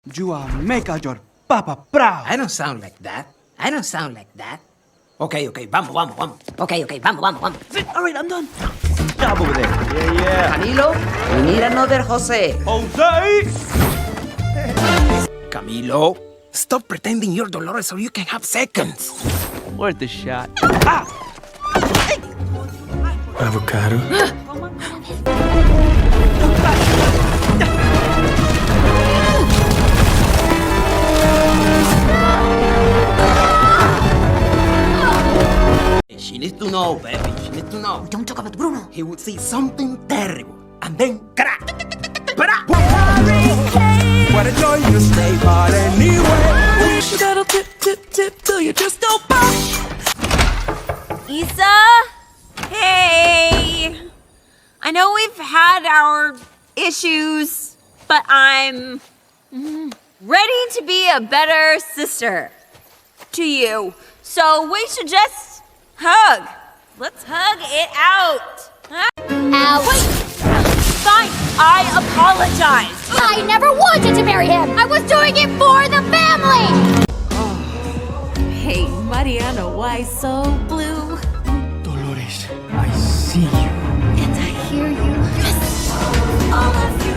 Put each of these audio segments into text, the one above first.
You are make your papa proud. I don't sound like that. I don't sound like that. Okay, vamos. Okay, vamos. All right, I'm done. Stop over there. Yeah. Camilo, we need another Jose. Jose! Camilo, stop pretending you're Dolores so you can have seconds. Worth the shot. Avocado. She needs to know, baby. She needs to know. Don't talk about Bruno. He would see something terrible, and then crack. Crack. What a joy to stay, but anyway. You gotta tip till you just don't pop. Issa? Hey! I know we've had our issues, but I'm ready to be a better sister to you. So we should just hug. Let's hug it out. Huh? Wait! Fine, I apologize. I never wanted to marry him! I was doing it for the family! Hey, Mariano, why so blue? Dolores, I see you. And I hear you. All of you.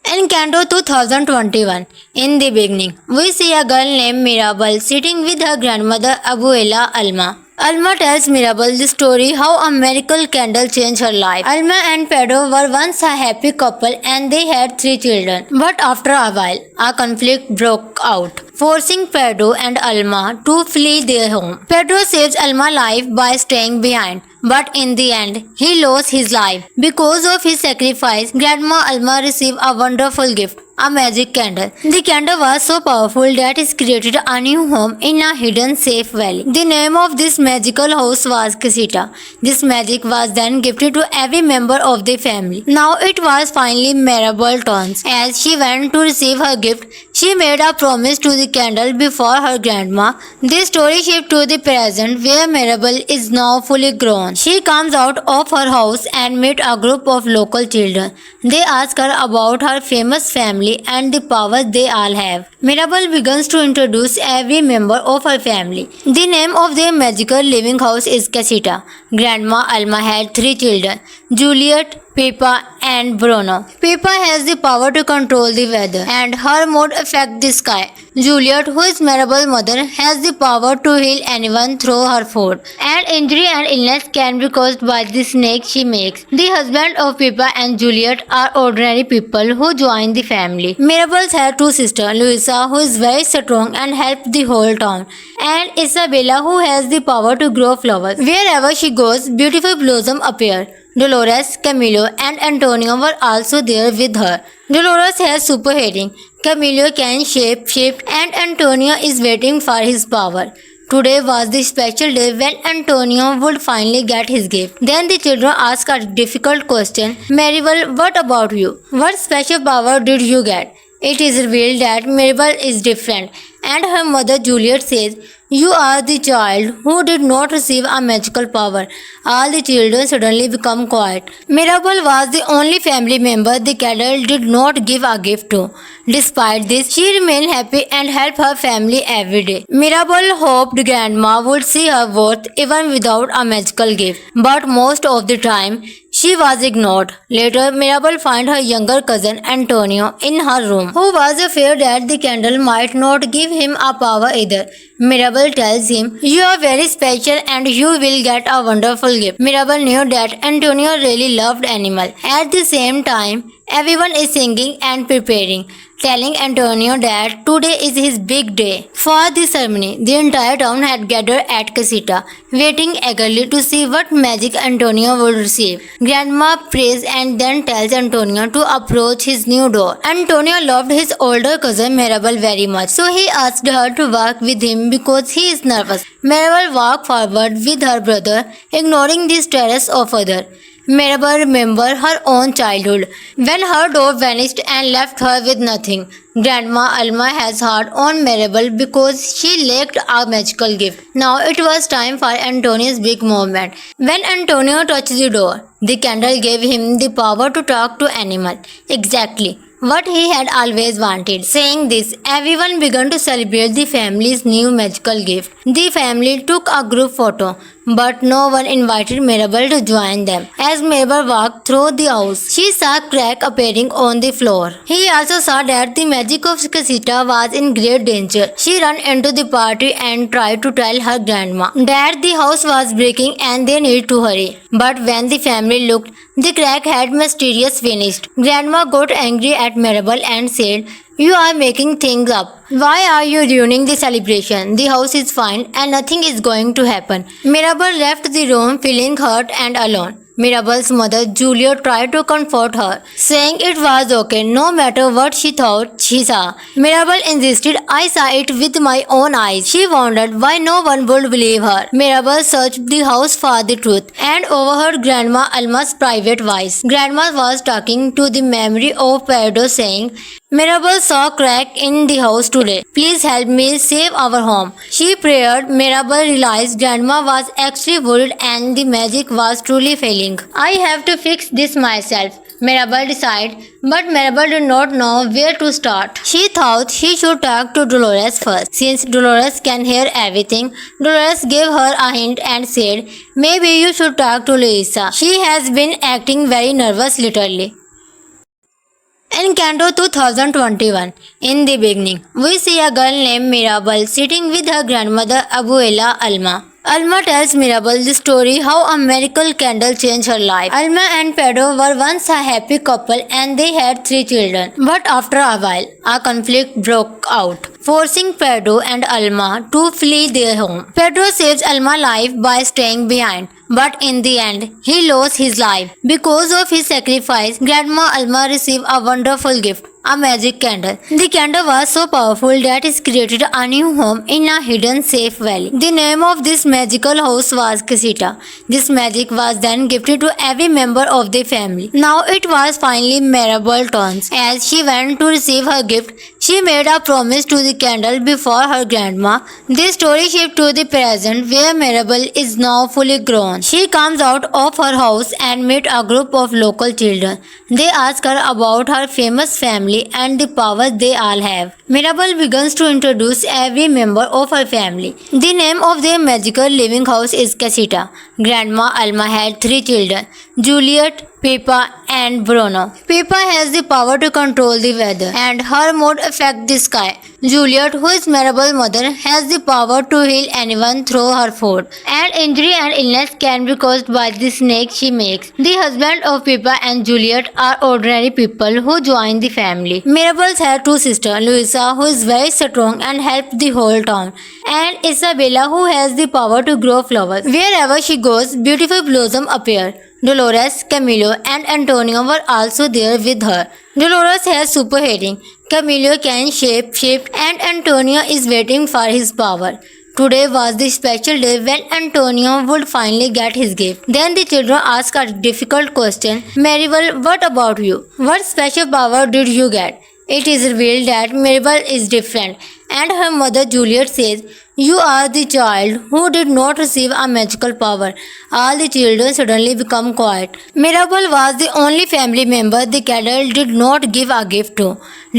Encanto 2021. In the beginning, we see a girl named Mirabel sitting with her grandmother Abuela Alma. Alma tells Mirabel the story how a miracle candle changed her life. Alma and Pedro were once a happy couple and they had 3 children. But after a while, a conflict broke out, forcing Pedro and Alma to flee their home. Pedro saves Alma's life by staying behind. But in the end, he lost his life. Because of his sacrifice, Grandma Alma received a wonderful gift, a magic candle. The candle was so powerful that it created a new home in a hidden safe valley. The name of this magical house was Casita. This magic was then gifted to every member of the family. Now it was finally Mirabel's turn. As she went to receive her gift, she made a promise to the candle before her grandma. The story shifts to the present where Mirabel is now fully grown. She comes out of her house and meets a group of local children. They ask her about her famous family and the powers they all have. Mirabel begins to introduce every member of her family. The name of their magical living house is Casita. Grandma Alma had 3 children, Juliet, Pippa and Bruno. Pippa has the power to control the weather and her mood affects the sky. Juliet, who is Mirabel's mother, has the power to heal anyone through her food. And injury and illness can be caused by the snake she makes. The husband of Pippa and Juliet are ordinary people who join the family. Mirabel has 2 sisters, Louisa, who is very strong and helps the whole town, and Isabella, who has the power to grow flowers. Wherever she goes, beautiful blossoms appear. Dolores, Camilo, and Antonio were also there with her. Dolores has super hearing. Camilo can shape, and Antonio is waiting for his power. Today was the special day when Antonio would finally get his gift. Then the children ask a difficult question. Maribel, what about you? What special power did you get? It is revealed that Maribel is different, and her mother Juliet says, "You are the child who did not receive a magical power." All the children suddenly become quiet. Mirabel was the only family member the candle did not give a gift to. Despite this, she remained happy and helped her family every day. Mirabel hoped Grandma would see her worth even without a magical gift, but most of the time, she was ignored. Later, Mirabel found her younger cousin Antonio in her room, who was afraid that the candle might not give him a power either. Mirabel tells him, "You are very special and you will get a wonderful gift." Mirabel knew that Antonio really loved animals. At the same time, everyone is singing and preparing, telling Antonio that today is his big day. For the ceremony, the entire town had gathered at Casita, waiting eagerly to see what magic Antonio would receive. Grandma prays and then tells Antonio to approach his new door. Antonio loved his older cousin Mirabel very much, so he asked her to walk with him because he is nervous. Mirabel walked forward with her brother, ignoring the stares of others. Mirabel remembered her own childhood, when her door vanished and left her with nothing. Grandma Alma has heart on Mirabel because she lacked a magical gift. Now it was time for Antonio's big moment. When Antonio touched the door, the candle gave him the power to talk to animals. Exactly what he had always wanted. Saying this, everyone began to celebrate the family's new magical gift. The family took a group photo, but no one invited Mirabel to join them. As Mirabel walked through the house, she saw a crack appearing on the floor. He also saw that the magic of Casita was in great danger. She ran into the party and tried to tell her grandma that the house was breaking and they needed to hurry. But when the family looked, the crack had mysteriously vanished. Grandma got angry at Mirabel and said, "You are making things up. Why are you ruining the celebration? The house is fine and nothing is going to happen." Mirabel left the room feeling hurt and alone. Mirabel's mother Julia tried to comfort her, saying it was okay no matter what she thought she saw. Mirabel insisted, "I saw it with my own eyes." She wondered why no one would believe her. Mirabel searched the house for the truth and overheard Grandma Alma's private voice. Grandma was talking to the memory of Pedro, saying, "Mirabel saw a crack in the house today. Please help me save our home." She prayed. Mirabel realized Grandma was actually worried and the magic was truly failing. "I have to fix this myself," Mirabel decided, but Mirabel did not know where to start. She thought she should talk to Dolores first. Since Dolores can hear everything, Dolores gave her a hint and said, "Maybe you should talk to Luisa. She has been acting very nervous lately." In Canto 2021, in the beginning, we see a girl named Mirabel sitting with her grandmother Abuela Alma. Alma tells Mirabel the story how a miracle candle changed her life. Alma and Pedro were once a happy couple and they had 3 children. But after a while, a conflict broke out, forcing Pedro and Alma to flee their home. Pedro saves Alma's life by staying behind, but in the end, he lost his life. Because of his sacrifice, Grandma Alma received a wonderful gift, a magic candle. The candle was so powerful that it created a new home in a hidden safe valley. The name of this magical house was Casita. This magic was then gifted to every member of the family. Now it was finally Mirabel's turn. As she went to receive her gift, she made a promise to the candle before her grandma. This story shifts to the present, where Mirabel is now fully grown. She comes out of her house and meets a group of local children. They ask her about her famous family family and the powers they all have. Mirabel begins to introduce every member of her family. The name of their magical living house is Casita. Grandma Alma had 3 children, Juliet, Pippa and Bruno. Pippa has the power to control the weather and her mood affects the sky. Juliet, who is Mirabel's mother, has the power to heal anyone through her food. And injury and illness can be caused by the snake she makes. The husband of Pippa and Juliet are ordinary people who join the family. Mirabel has 2 sisters, Louisa, who is very strong and helps the whole town, and Isabella, who has the power to grow flowers. Wherever she goes, beautiful blossoms appear. Dolores, Camilo, and Antonio were also there with her. Dolores has super hearing. Camilo can shape-shift, and Antonio is waiting for his power. Today was the special day when Antonio would finally get his gift. Then the children ask a difficult question. Maribel, what about you? What special power did you get? It is revealed that Mirabel is different, and her mother Juliet says, "You are the child who did not receive a magical power." All the children suddenly become quiet. Mirabel was the only family member the candle did not give a gift to.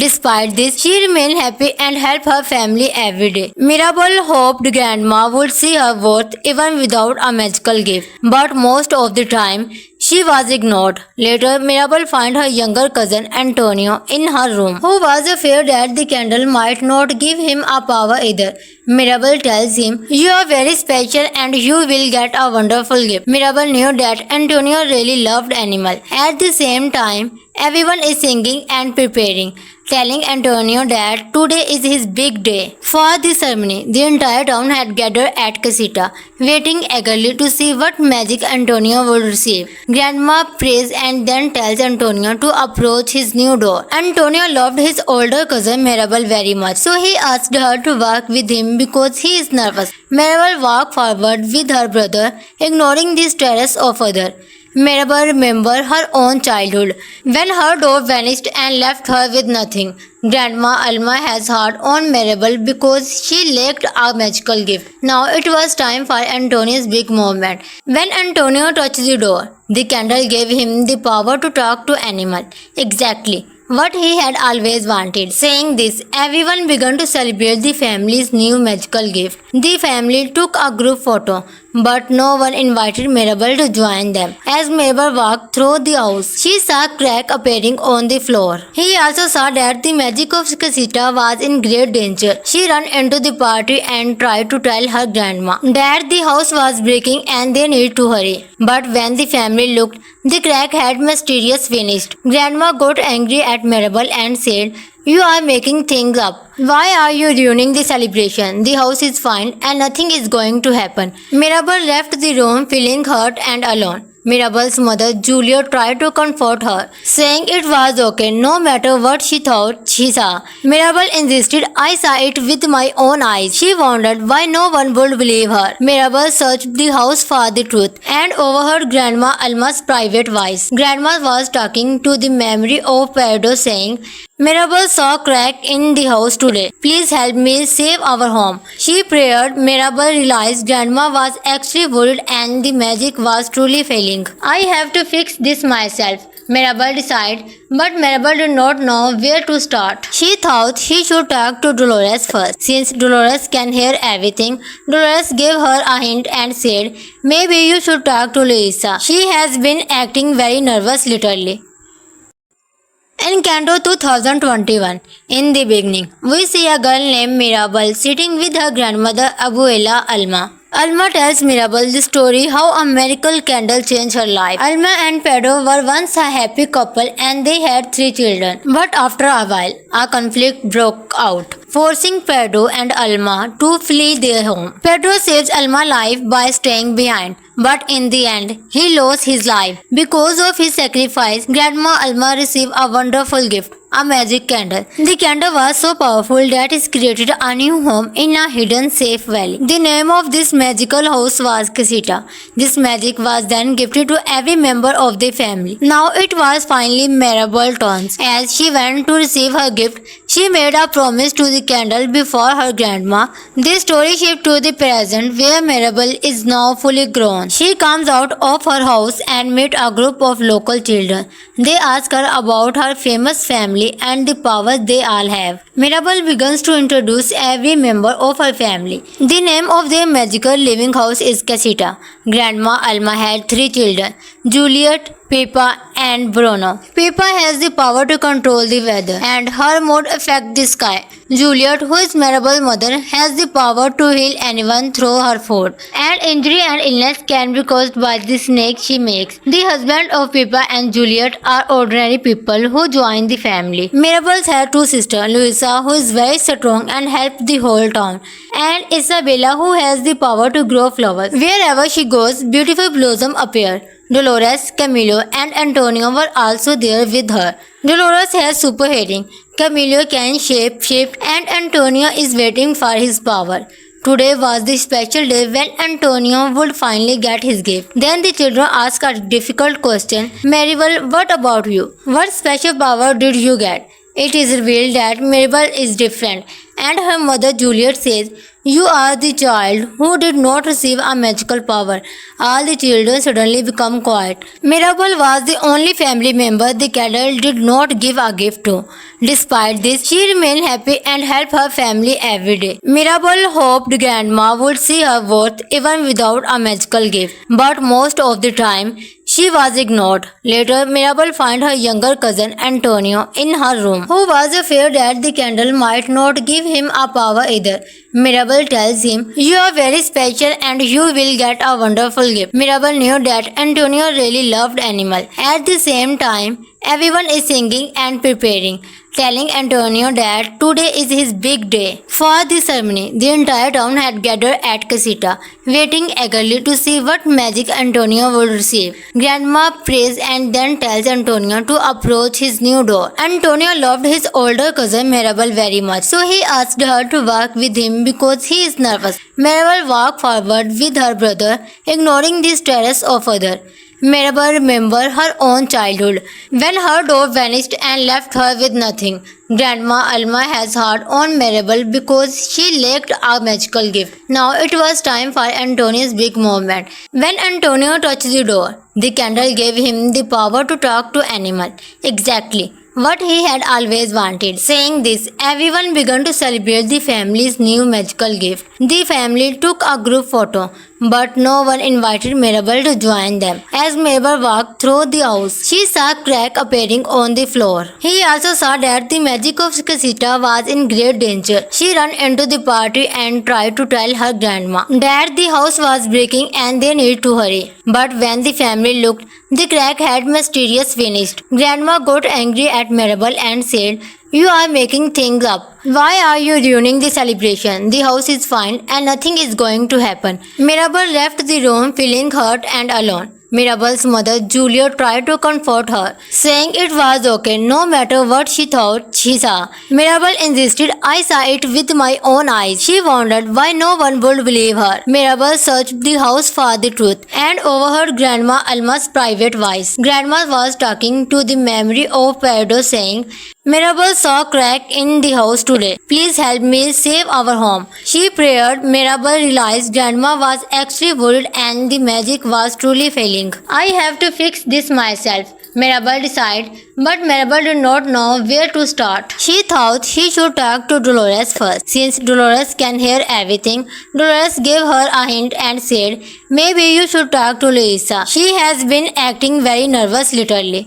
Despite this, she remained happy and helped her family every day. Mirabel hoped Grandma would see her worth even without a magical gift, but most of the time, she was ignored. Later, Mirabel found her younger cousin Antonio in her room, who was afraid that the candle might not give him a power either. Mirabel tells him, "You are very special and you will get a wonderful gift." Mirabel knew that Antonio really loved animals. At the same time, everyone is singing and preparing, telling Antonio that today is his big day. For the ceremony, the entire town had gathered at Casita, waiting eagerly to see what magic Antonio would receive. Grandma prays and then tells Antonio to approach his new door. Antonio loved his older cousin Mirabel very much, so he asked her to walk with him because he is nervous. Mirabel walked forward with her brother, ignoring the stares of others. Mirabel remembered her own childhood, when her door vanished and left her with nothing. Grandma Alma has heart on Mirabel because she lacked a magical gift. Now it was time for Antonio's big moment. When Antonio touched the door, the candle gave him the power to talk to animals. Exactly what he had always wanted. Saying this, everyone began to celebrate the family's new magical gift. The family took a group photo, but no one invited Mirabel to join them. As Mirabel walked through the house, she saw a crack appearing on the floor. He also saw that the magic of Casita was in great danger. She ran into the party and tried to tell her grandma that the house was breaking and they needed to hurry. But when the family looked, the crack had mysteriously vanished. Grandma got angry at Mirabel and said, "You are making things up. Why are you ruining the celebration? The house is fine and nothing is going to happen." Mirabel left the room feeling hurt and alone. Mirabel's mother Julia tried to comfort her, saying it was okay no matter what she thought she saw. Mirabel insisted, "I saw it with my own eyes." She wondered why no one would believe her. Mirabel searched the house for the truth and overheard Grandma Alma's private voice. Grandma was talking to the memory of Pedro, saying, "Mirabel saw a crack in the house today. Please help me save our home." She prayed. Mirabel realized Grandma was actually worried and the magic was truly failing. "I have to fix this myself," Mirabel decided, but Mirabel did not know where to start. She thought she should talk to Dolores first. Since Dolores can hear everything, Dolores gave her a hint and said, "Maybe you should talk to Luisa. She has been acting very nervous lately." Encanto 2021. In the beginning, we see a girl named Mirabel sitting with her grandmother Abuela Alma. Alma tells Mirabel the story how a miracle candle changed her life. Alma and Pedro were once a happy couple and they had 3 children. But after a while, a conflict broke out, forcing Pedro and Alma to flee their home. Pedro saves Alma's life by staying behind, but in the end, he lost his life. Because of his sacrifice, Grandma Alma received a wonderful gift, a magic candle. The candle was so powerful that it created a new home in a hidden safe valley. The name of this magical house was Casita. This magic was then gifted to every member of the family. Now it was finally Mirabel's turn. As she went to receive her gift, she made a promise to the the candle before her grandma. The story shifts to the present where Mirabel is now fully grown. She comes out of her house and meets a group of local children. They ask her about her famous family and the powers they all have. Mirabel begins to introduce every member of her family. The name of their magical living house is Casita. Grandma Alma had 3 children, Juliet, Pippa and Bruno. Pippa has the power to control the weather and her mood affects the sky. Juliet, who is Mirabel's mother, has the power to heal anyone through her food. And injury and illness can be caused by the snake she makes. The husband of Pippa and Juliet are ordinary people who join the family. Mirabel has 2 sisters, Louisa, who is very strong and helps the whole town, and Isabella, who has the power to grow flowers. Wherever she goes, beautiful blossoms appear. Dolores, Camilo and Antonio were also there with her. Dolores has super hearing, Camilo can shape-shift and Antonio is waiting for his power. Today was the special day when Antonio would finally get his gift. Then the children ask a difficult question. Maribel, what about you? What special power did you get? It is revealed that Mirabel is different, and her mother Juliet says, "You are the child who did not receive a magical power." All the children suddenly become quiet. Mirabel was the only family member the candle did not give a gift to. Despite this, she remained happy and helped her family every day. Mirabel hoped Grandma would see her worth even without a magical gift, but most of the time, she was ignored. Later, Mirabel found her younger cousin Antonio in her room, who was afraid that the candle might not give him a power either. Mirabel tells him, "You are very special and you will get a wonderful gift." Mirabel knew that Antonio really loved animals. At the same time, everyone is singing and preparing, telling Antonio that today is his big day. For the ceremony, the entire town had gathered at Casita, waiting eagerly to see what magic Antonio would receive. Grandma prays and then tells Antonio to approach his new door. Antonio loved his older cousin Mirabel very much, so he asked her to walk with him because he is nervous. Mirabel walked forward with her brother, ignoring the stares of others. Mirabel remembered her own childhood, when her door vanished and left her with nothing. Grandma Alma has heart on Mirabel because she lacked a magical gift. Now it was time for Antonio's big moment. When Antonio touched the door, the candle gave him the power to talk to animals. Exactly what he had always wanted. Saying this, everyone began to celebrate the family's new magical gift. The family took a group photo, but no one invited Mirabel to join them. As Mirabel walked through the house, she saw a crack appearing on the floor. He also saw that the magic of Casita was in great danger. She ran into the party and tried to tell her grandma that the house was breaking and they needed to hurry. But when the family looked, the crack had mysteriously vanished. Grandma got angry at Mirabel and said, "You are making things up. Why are you ruining the celebration? The house is fine and nothing is going to happen." Mirabel left the room feeling hurt and alone. Mirabel's mother Julia tried to comfort her, saying it was okay no matter what she thought she saw. Mirabel insisted, "I saw it with my own eyes." She wondered why no one would believe her. Mirabel searched the house for the truth and overheard Grandma Alma's private voice. Grandma was talking to the memory of Pedro, saying, "Mirabel saw a crack in the house today. Please help me save our home." She prayed. Mirabel realized Grandma was actually worried and the magic was truly failing. "I have to fix this myself," Mirabel decided, but Mirabel did not know where to start. She thought she should talk to Dolores first. Since Dolores can hear everything, Dolores gave her a hint and said, "Maybe you should talk to Luisa. She has been acting very nervous lately."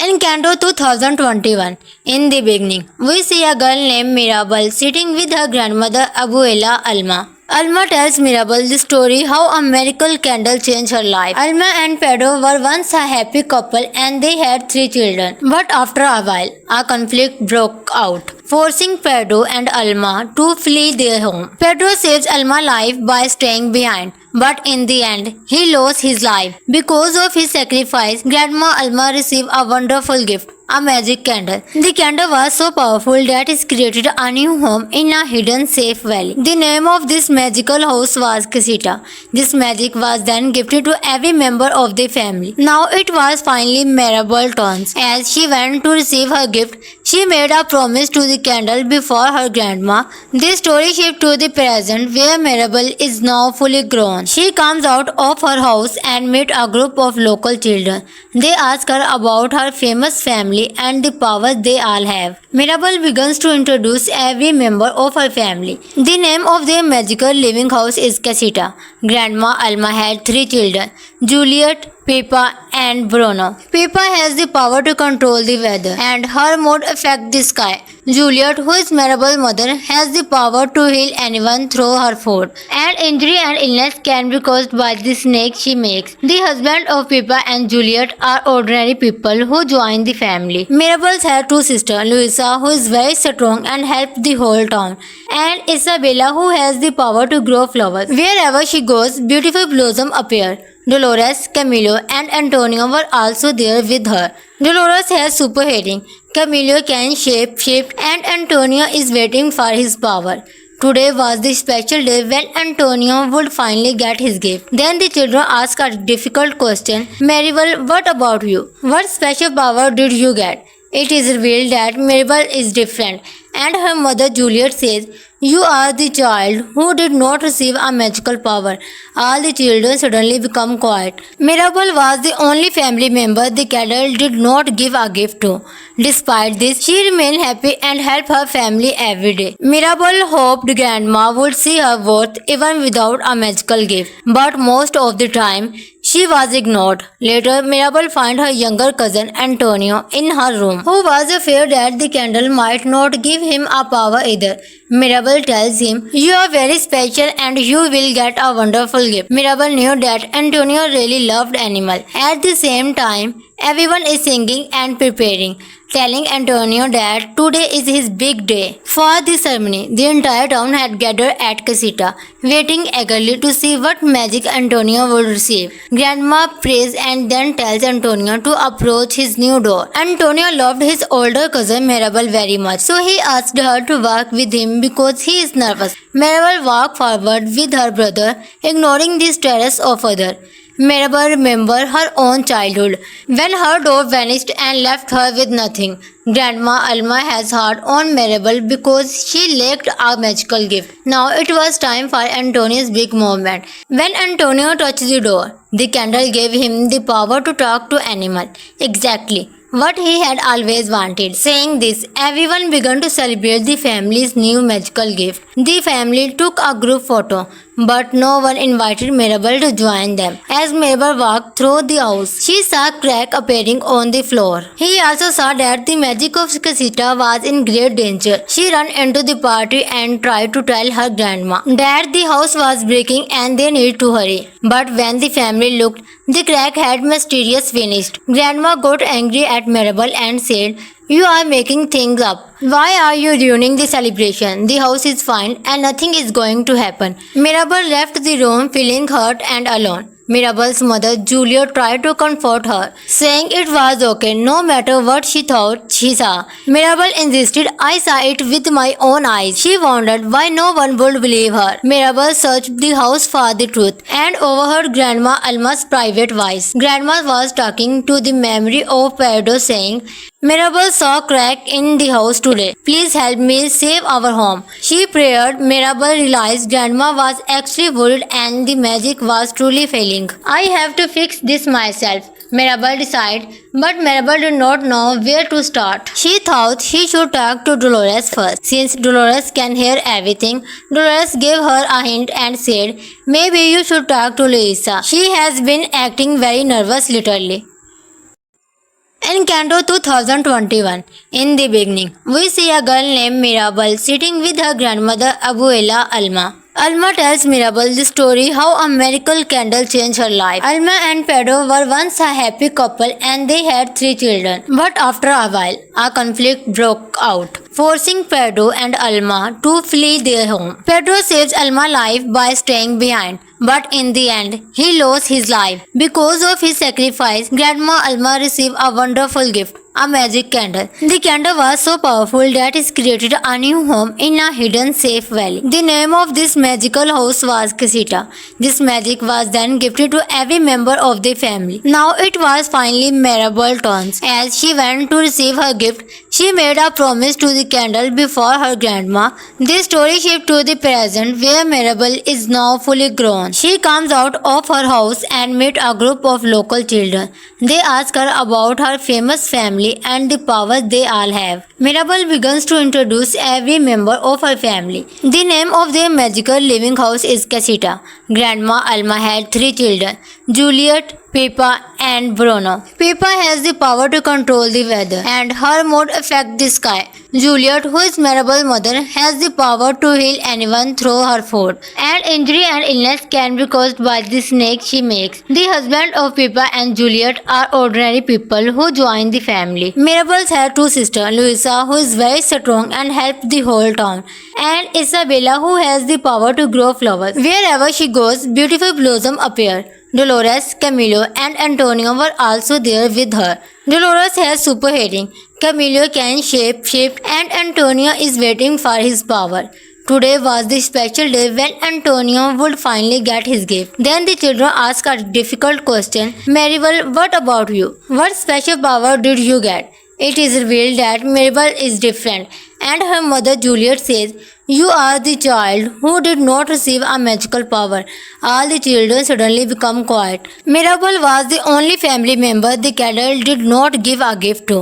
Encanto 2021. In the beginning, we see a girl named Mirabel sitting with her grandmother Abuela Alma. Alma tells Mirabel the story how a miracle candle changed her life. Alma and Pedro were once a happy couple and they had 3 children. But after a while, a conflict broke out, forcing Pedro and Alma to flee their home. Pedro saves Alma's life by staying behind, but in the end, he lost his life. Because of his sacrifice, Grandma Alma received a wonderful gift, a magic candle. The candle was so powerful that it created a new home in a hidden safe valley. The name of this magical house was Casita. This magic was then gifted to every member of the family. Now it was finally Mirabel's turn. As she went to receive her gift, she made a promise to the the candle before her grandma. The story shifts to the present where Mirabel is now fully grown. She comes out of her house and meets a group of local children. They ask her about her famous family and the powers they all have. Mirabel begins to introduce every member of her family. The name of their magical living house is Casita. Grandma Alma had 3 children, Juliet, Pippa and Bruno. Pippa has the power to control the weather and her mood affects the sky. Juliet, who is Mirabel's mother, has the power to heal anyone through her food. And injury and illness can be caused by the snake she makes. The husband of Pippa and Juliet are ordinary people who join the family. Mirabel has 2 sisters, Louisa, who is very strong and helps the whole town, and Isabella, who has the power to grow flowers. Wherever she goes, beautiful blossoms appear. Dolores, Camilo and Antonio were also there with her. Dolores has super hearing, Camilo can shape-shift and Antonio is waiting for his power. Today was the special day when Antonio would finally get his gift. Then the children ask a difficult question. Maribel, what about you? What special power did you get? It is revealed that Maribel is different and her mother Juliet says, "You are the child who did not receive a magical power." All the children suddenly become quiet. Mirabel was the only family member the candle did not give a gift to. Despite this, she remained happy and helped her family every day. Mirabel hoped grandma would see her worth even without a magical gift, but most of the time, she was ignored. Later, Mirabel found her younger cousin Antonio in her room, who was afraid that the candle might not give him a power either. Mirabel tells him, "You are very special and you will get a wonderful gift." Mirabel knew that Antonio really loved animals. At the same time, everyone is singing and preparing, telling Antonio that today is his big day. For the ceremony, the entire town had gathered at Casita, waiting eagerly to see what magic Antonio would receive. Grandma prays and then tells Antonio to approach his new door. Antonio loved his older cousin Mirabel very much, so he asked her to walk with him because he is nervous. Mirabel walked forward with her brother, ignoring the stares of others. Mirabel remembered her own childhood, when her door vanished and left her with nothing. Grandma Alma has heart on Mirabel because she lacked a magical gift. Now it was time for Antonio's big moment. When Antonio touched the door, the candle gave him the power to talk to animals. Exactly what he had always wanted. Saying this, everyone began to celebrate the family's new magical gift. The family took a group photo, but no one invited Mirabel to join them. As Mirabel walked through the house, she saw crack appearing on the floor. He also saw that the magic of Casita was in great danger. She ran into the party and tried to tell her grandma that the house was breaking and they needed to hurry. But when the family looked, the crack had mysteriously vanished. Grandma got angry at Mirabel and said, "You are making things up. Why are you ruining the celebration? The house is fine and nothing is going to happen." Mirabel left the room feeling hurt and alone. Mirabel's mother Julia tried to comfort her, saying it was okay no matter what she thought she saw. Mirabel insisted, "I saw it with my own eyes." She wondered why no one would believe her. Mirabel searched the house for the truth and overheard Grandma Alma's private voice. Grandma was talking to the memory of Pedro, saying, "Mirabel saw crack in the house today. Please help me save our home." She prayed. Mirabel realized Grandma was actually worried and the magic was truly failing. "I have to fix this myself," Mirabel decided, but Mirabel did not know where to start. She thought she should talk to Dolores first. Since Dolores can hear everything, Dolores gave her a hint and said, "Maybe you should talk to Luisa. She has been acting very nervous lately." Encanto 2021. In the beginning, we see a girl named Mirabel sitting with her grandmother Abuela Alma. Alma tells Mirabel the story how a miracle candle changed her life. Alma and Pedro were once a happy couple and they had 3 children. But after a while, a conflict broke out, forcing Pedro and Alma to flee their home. Pedro saves Alma's life by staying behind, but in the end, he lost his life. Because of his sacrifice, Grandma Alma received a wonderful gift, a magic candle. The candle was so powerful that it created a new home in a hidden safe valley. The name of this magical house was Casita. This magic was then gifted to every member of the family. Now it was finally Mirabel's turn. As she went to receive her gift, she made a promise to the candle before her grandma. The story shifts to the present where Mirabel is now fully grown. She comes out of her house and meets a group of local children. They ask her about her famous family and the powers they all have. Mirabel begins to introduce every member of her family. The name of their magical living house is Casita. Grandma Alma had 3 children, Juliet, Pippa and Bruno. Pippa has the power to control the weather and her mood affects the sky. Juliet, who is Mirabel's mother, has the power to heal anyone through her food. And injury and illness can be caused by the snake she makes. The husband of Pippa and Juliet are ordinary people who join the family. Mirabel has 2 sisters, Louisa, who is very strong and helps the whole town, and Isabella, who has the power to grow flowers. Wherever she goes, beautiful blossoms appear. Dolores, Camilo and Antonio were also there with her. Dolores has super hearing, Camilo can shape-shift and Antonio is waiting for his power. Today was the special day when Antonio would finally get his gift. Then the children ask a difficult question. Maribel, what about you? What special power did you get? It is revealed that Mirabel is different, and her mother Juliet says, "You are the child who did not receive a magical power." All the children suddenly become quiet. Mirabel was the only family member the candle did not give a gift to.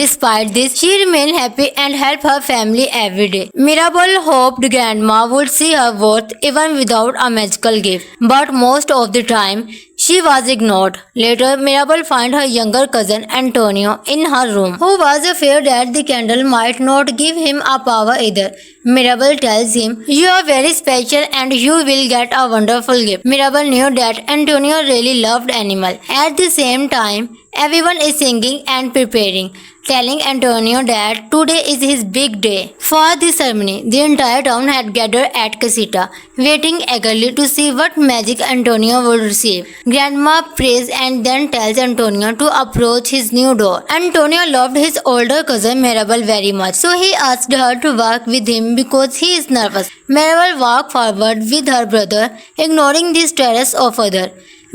Despite this, she remained happy and helped her family every day. Mirabel hoped Grandma would see her worth even without a magical gift, but most of the time, she was ignored. Later, Mirabel finds her younger cousin Antonio in her room, who was afraid that the candle might not give him a power either. Mirabel tells him, "You are very special and you will get a wonderful gift." Mirabel knew that Antonio really loved animals. At the same time, everyone is singing and preparing, telling Antonio that today is his big day. For the ceremony, the entire town had gathered at Casita, waiting eagerly to see what magic Antonio would receive. Grandma prays and then tells Antonio to approach his new door. Antonio loved his older cousin Mirabel very much, so he asked her to walk with him because he is nervous. Mirabel walked forward with her brother, ignoring the stares of others.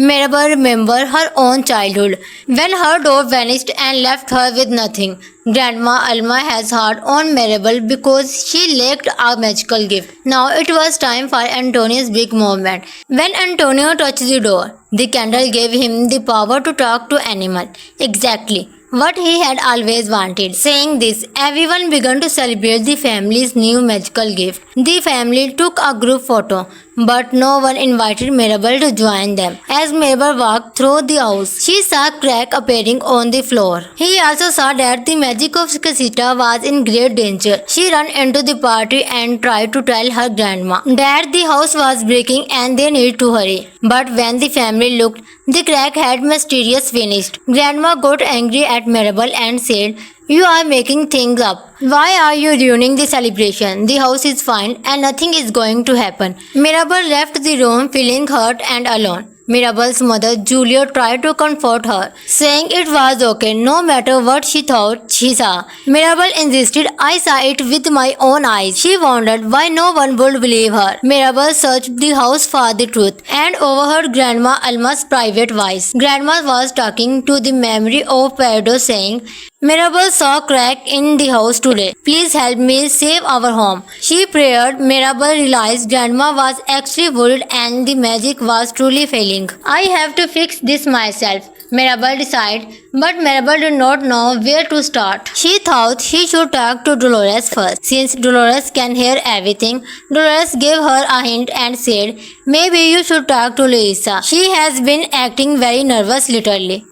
Mirabel remembered her own childhood, when her door vanished and left her with nothing. Grandma Alma has heart on Mirabel because she lacked a magical gift. Now it was time for Antonio's big moment. When Antonio touched the door, the candle gave him the power to talk to animals. Exactly what he had always wanted. Saying this, everyone began to celebrate the family's new magical gift. The family took a group photo, but no one invited Mirabel to join them. As Mirabel walked through the house, she saw a crack appearing on the floor. He also saw that the magic of Casita was in great danger. She ran into the party and tried to tell her grandma that the house was breaking and they needed to hurry. But when the family looked, the crack had mysteriously vanished. Grandma got angry at Mirabel and said, "You are making things up. Why are you ruining the celebration? The house is fine and nothing is going to happen." Mirabel left the room feeling hurt and alone. Mirabel's mother Julia tried to comfort her, saying it was okay no matter what she thought she saw. Mirabel insisted, "I saw it with my own eyes." She wondered why no one would believe her. Mirabel searched the house for the truth and overheard Grandma Alma's private voice. Grandma was talking to the memory of Pedro, saying, "Mirabel saw a crack in the house today. Please help me save our home." She prayed. Mirabel realized Grandma was actually worried and the magic was truly failing. "I have to fix this myself," Mirabel decided, but Mirabel did not know where to start. She thought she should talk to Dolores first. Since Dolores can hear everything, Dolores gave her a hint and said, "Maybe you should talk to Louisa. She has been acting very nervous lately."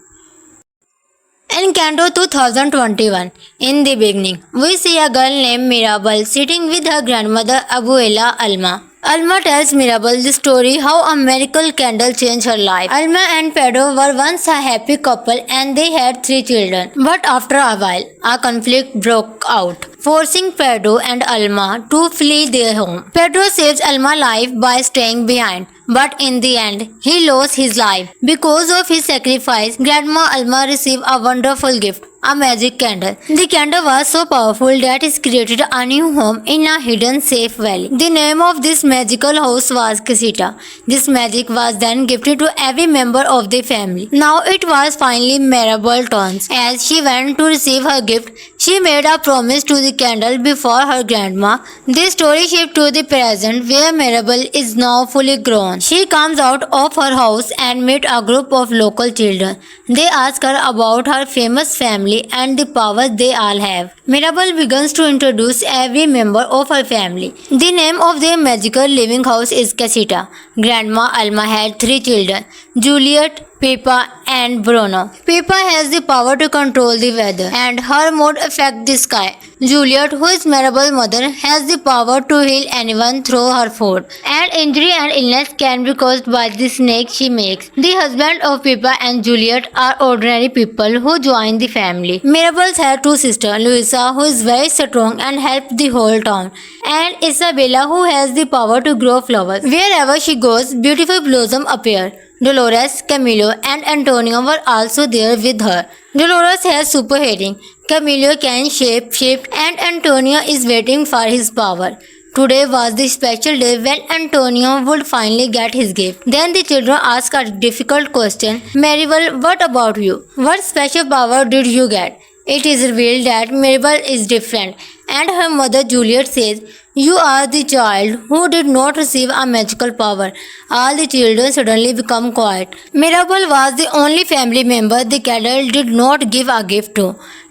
Encanto 2021. In the beginning, we see a girl named Mirabel sitting with her grandmother Abuela Alma. Alma tells Mirabel the story how a miracle candle changed her life. Alma and Pedro were once a happy couple and they had 3 children. But after a while, a conflict broke out, forcing Pedro and Alma to flee their home. Pedro saves Alma's life by staying behind, but in the end, he lost his life. Because of his sacrifice, Grandma Alma received a wonderful gift, a magic candle. The candle was so powerful that it created a new home in a hidden safe valley. The name of this magical house was Casita. This magic was then gifted to every member of the family. Now it was finally Mirabel's turn. As she went to receive her gift, she made a promise to the candle before her grandma. The story shifts to the present where Mirabel is now fully grown. She comes out of her house and meets a group of local children. They ask her about her famous family and the powers they all have. Mirabel begins to introduce every member of her family. The name of their magical living house is Casita. Grandma Alma had 3 children, Juliet, Pippa and Bruno. Pippa has the power to control the weather and her mood affects the sky. Juliet, who is Mirabel's mother, has the power to heal anyone through her food. And injury and illness can be caused by the snake she makes. The husband of Pippa and Juliet are ordinary people who join the family. Mirabel has 2 sisters, Louisa, who is very strong and helps the whole town, and Isabella, who has the power to grow flowers. Wherever she goes, beautiful blossoms appear. Dolores, Camilo and Antonio were also there with her. Dolores has super hearing, Camilo can shape-shift and Antonio is waiting for his power. Today was the special day when Antonio would finally get his gift. Then the children ask a difficult question. Maribel, what about you? What special power did you get? It is revealed that Mirabel is different, and her mother Juliet says, "You are the child who did not receive a magical power." All the children suddenly become quiet. Mirabel was the only family member the candle did not give a gift to.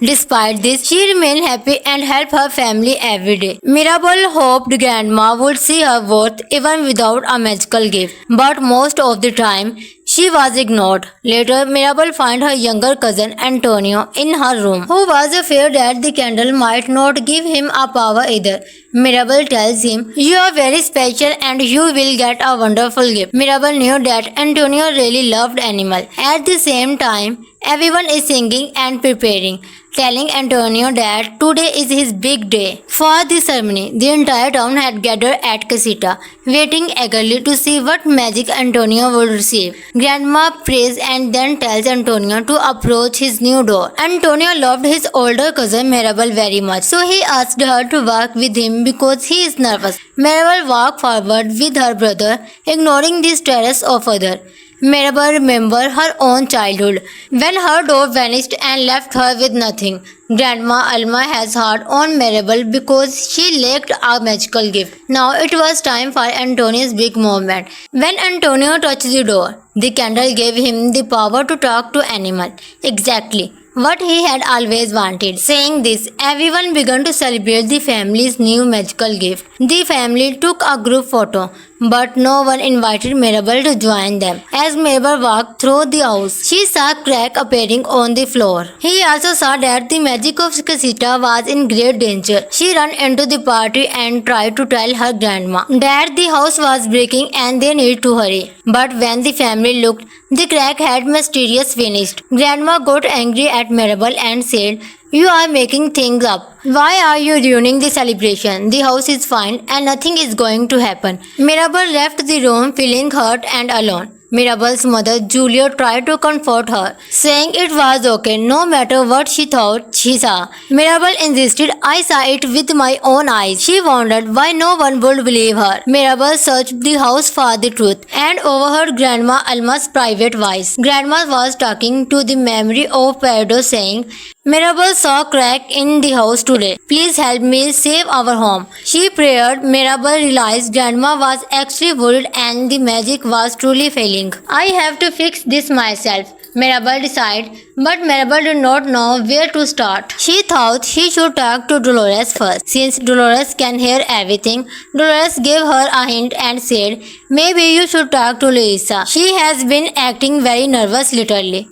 Despite this, she remained happy and helped her family every day. Mirabel hoped Grandma would see her worth even without a magical gift, but most of the time, she was ignored. Later, Mirabel found her younger cousin Antonio in her room, who was afraid that the candle might not give him a power either. Mirabel tells him, "You are very special and you will get a wonderful gift." Mirabel knew that Antonio really loved animals. At the same time, everyone is singing and preparing, telling Antonio that today is his big day. For the ceremony, the entire town had gathered at Casita, waiting eagerly to see what magic Antonio would receive. Grandma prays and then tells Antonio to approach his new door. Antonio loved his older cousin Mirabel very much, so he asked her to walk with him because he is nervous. Mirabel walked forward with her brother, ignoring the stares of others. Mirabel remembered her own childhood, when her door vanished and left her with nothing. Grandma Alma has heart on Mirabel because she lacked a magical gift. Now it was time for Antonio's big moment. When Antonio touched the door, the candle gave him the power to talk to animals. Exactly what he had always wanted. Saying this, everyone began to celebrate the family's new magical gift. The family took a group photo, but no one invited Mirabel to join them. As Mirabel walked through the house, she saw a crack appearing on the floor. He also saw that the magic of Casita was in great danger. She ran into the party and tried to tell her grandma that the house was breaking and they needed to hurry. But when the family looked, the crack had mysteriously vanished. Grandma got angry at Mirabel and said, "You are making things up. Why are you ruining the celebration? The house is fine and nothing is going to happen." Mirabel left the room feeling hurt and alone. Mirabel's mother Julia tried to comfort her, saying it was okay no matter what she thought she saw. Mirabel insisted, "I saw it with my own eyes." She wondered why no one would believe her. Mirabel searched the house for the truth and overheard Grandma Alma's private voice. Grandma was talking to the memory of Pedro, saying, "Mirabel saw a crack in the house today. Please help me save our home." She prayed. Mirabel realized Grandma was actually worried and the magic was truly failing. "I have to fix this myself," Mirabel decided, but Mirabel did not know where to start. She thought she should talk to Dolores first. Since Dolores can hear everything, Dolores gave her a hint and said, "Maybe you should talk to Luisa. She has been acting very nervous lately."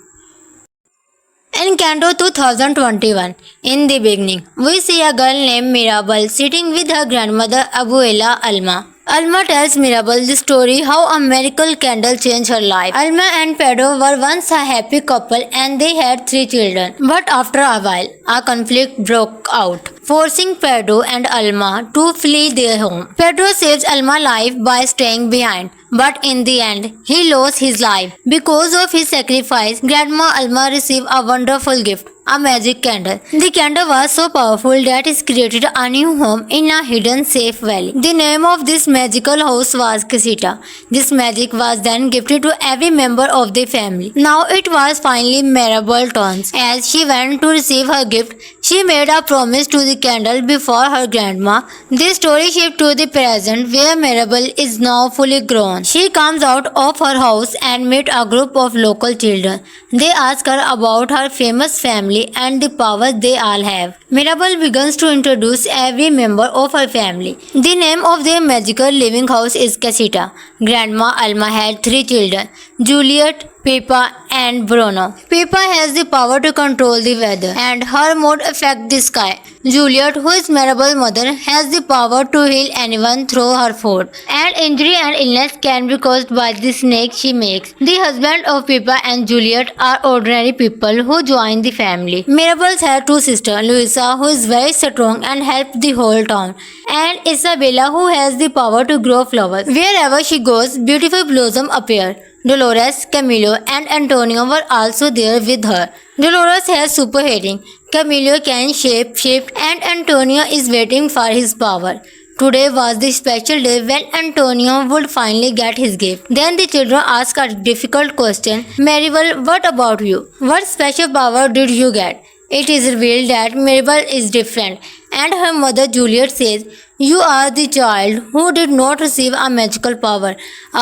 Encanto 2021. In the beginning, we see a girl named Mirabel sitting with her grandmother Abuela Alma. Alma tells Mirabel the story how a miracle candle changed her life. Alma and Pedro were once a happy couple and they had 3 children. But after a while, a conflict broke out, forcing Pedro and Alma to flee their home. Pedro saves Alma's life by staying behind, but in the end, he lost his life. Because of his sacrifice, Grandma Alma received a wonderful gift, a magic candle. The candle was so powerful that it created a new home in a hidden safe valley. The name of this magical house was Casita. This magic was then gifted to every member of the family. Now it was finally Mirabelle's turn. As she went to receive her gift, she made a promise to the candle before her grandma. The story shifts to the present where Mirabelle is now fully grown. She comes out of her house and meets a group of local children. They ask her about her famous family and the powers they all have. Mirabelle begins to introduce every member of her family. The name of their magical living house is Casita. Grandma Alma had 3 children, Juliet, Pippa and Bruno. Pippa has the power to control the weather and her mood affects the sky. Juliet, who is Mirabelle's mother, has the power to heal anyone through her food. And injury and illness can be caused by the snake she makes. The husband of Pippa and Juliet are ordinary people who join the family. Mirabelle has 2 sisters, Louisa, who is very strong and helps the whole town, and Isabella, who has the power to grow flowers. Wherever she goes, beautiful blossoms appear. Dolores, Camilo, and Antonio were also there with her. Dolores has super hearing. Camilo can shape-shift, and Antonio is waiting for his power. Today was the special day when Antonio would finally get his gift. Then the children ask a difficult question. Mirabelle, what about you? What special power did you get? It is revealed that Mirabelle is different, and her mother Juliet says, "You are the child who did not receive a magical power."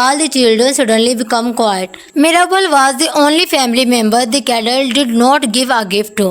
All the children suddenly become quiet. Mirabelle was the only family member the candle did not give a gift to.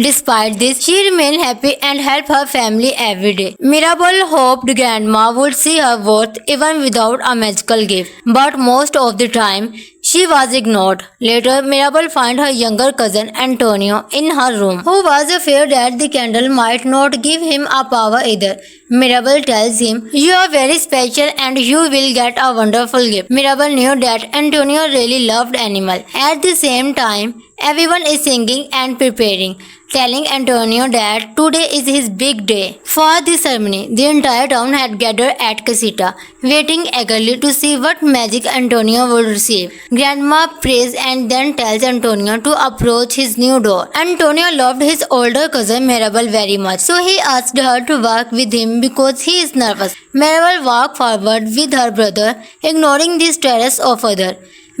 Despite this, she remained happy and helped her family every day. Mirabelle hoped grandma would see her worth even without a magical gift, but most of the time, she was ignored. Later, Mirabelle found her younger cousin Antonio in her room, who was afraid that the candle might not give him a power either. Mirabelle tells him, "You are very special and you will get a wonderful gift." Mirabelle knew that Antonio really loved animals. At the same time, everyone is singing and preparing, telling Antonio that today is his big day. For the ceremony, the entire town had gathered at Casita, waiting eagerly to see what magic Antonio would receive. Grandma prays and then tells Antonio to approach his new door. Antonio loved his older cousin Mirabelle very much, so he asked her to walk with him because he is nervous. Mirabelle walked forward with her brother, ignoring the stares of others.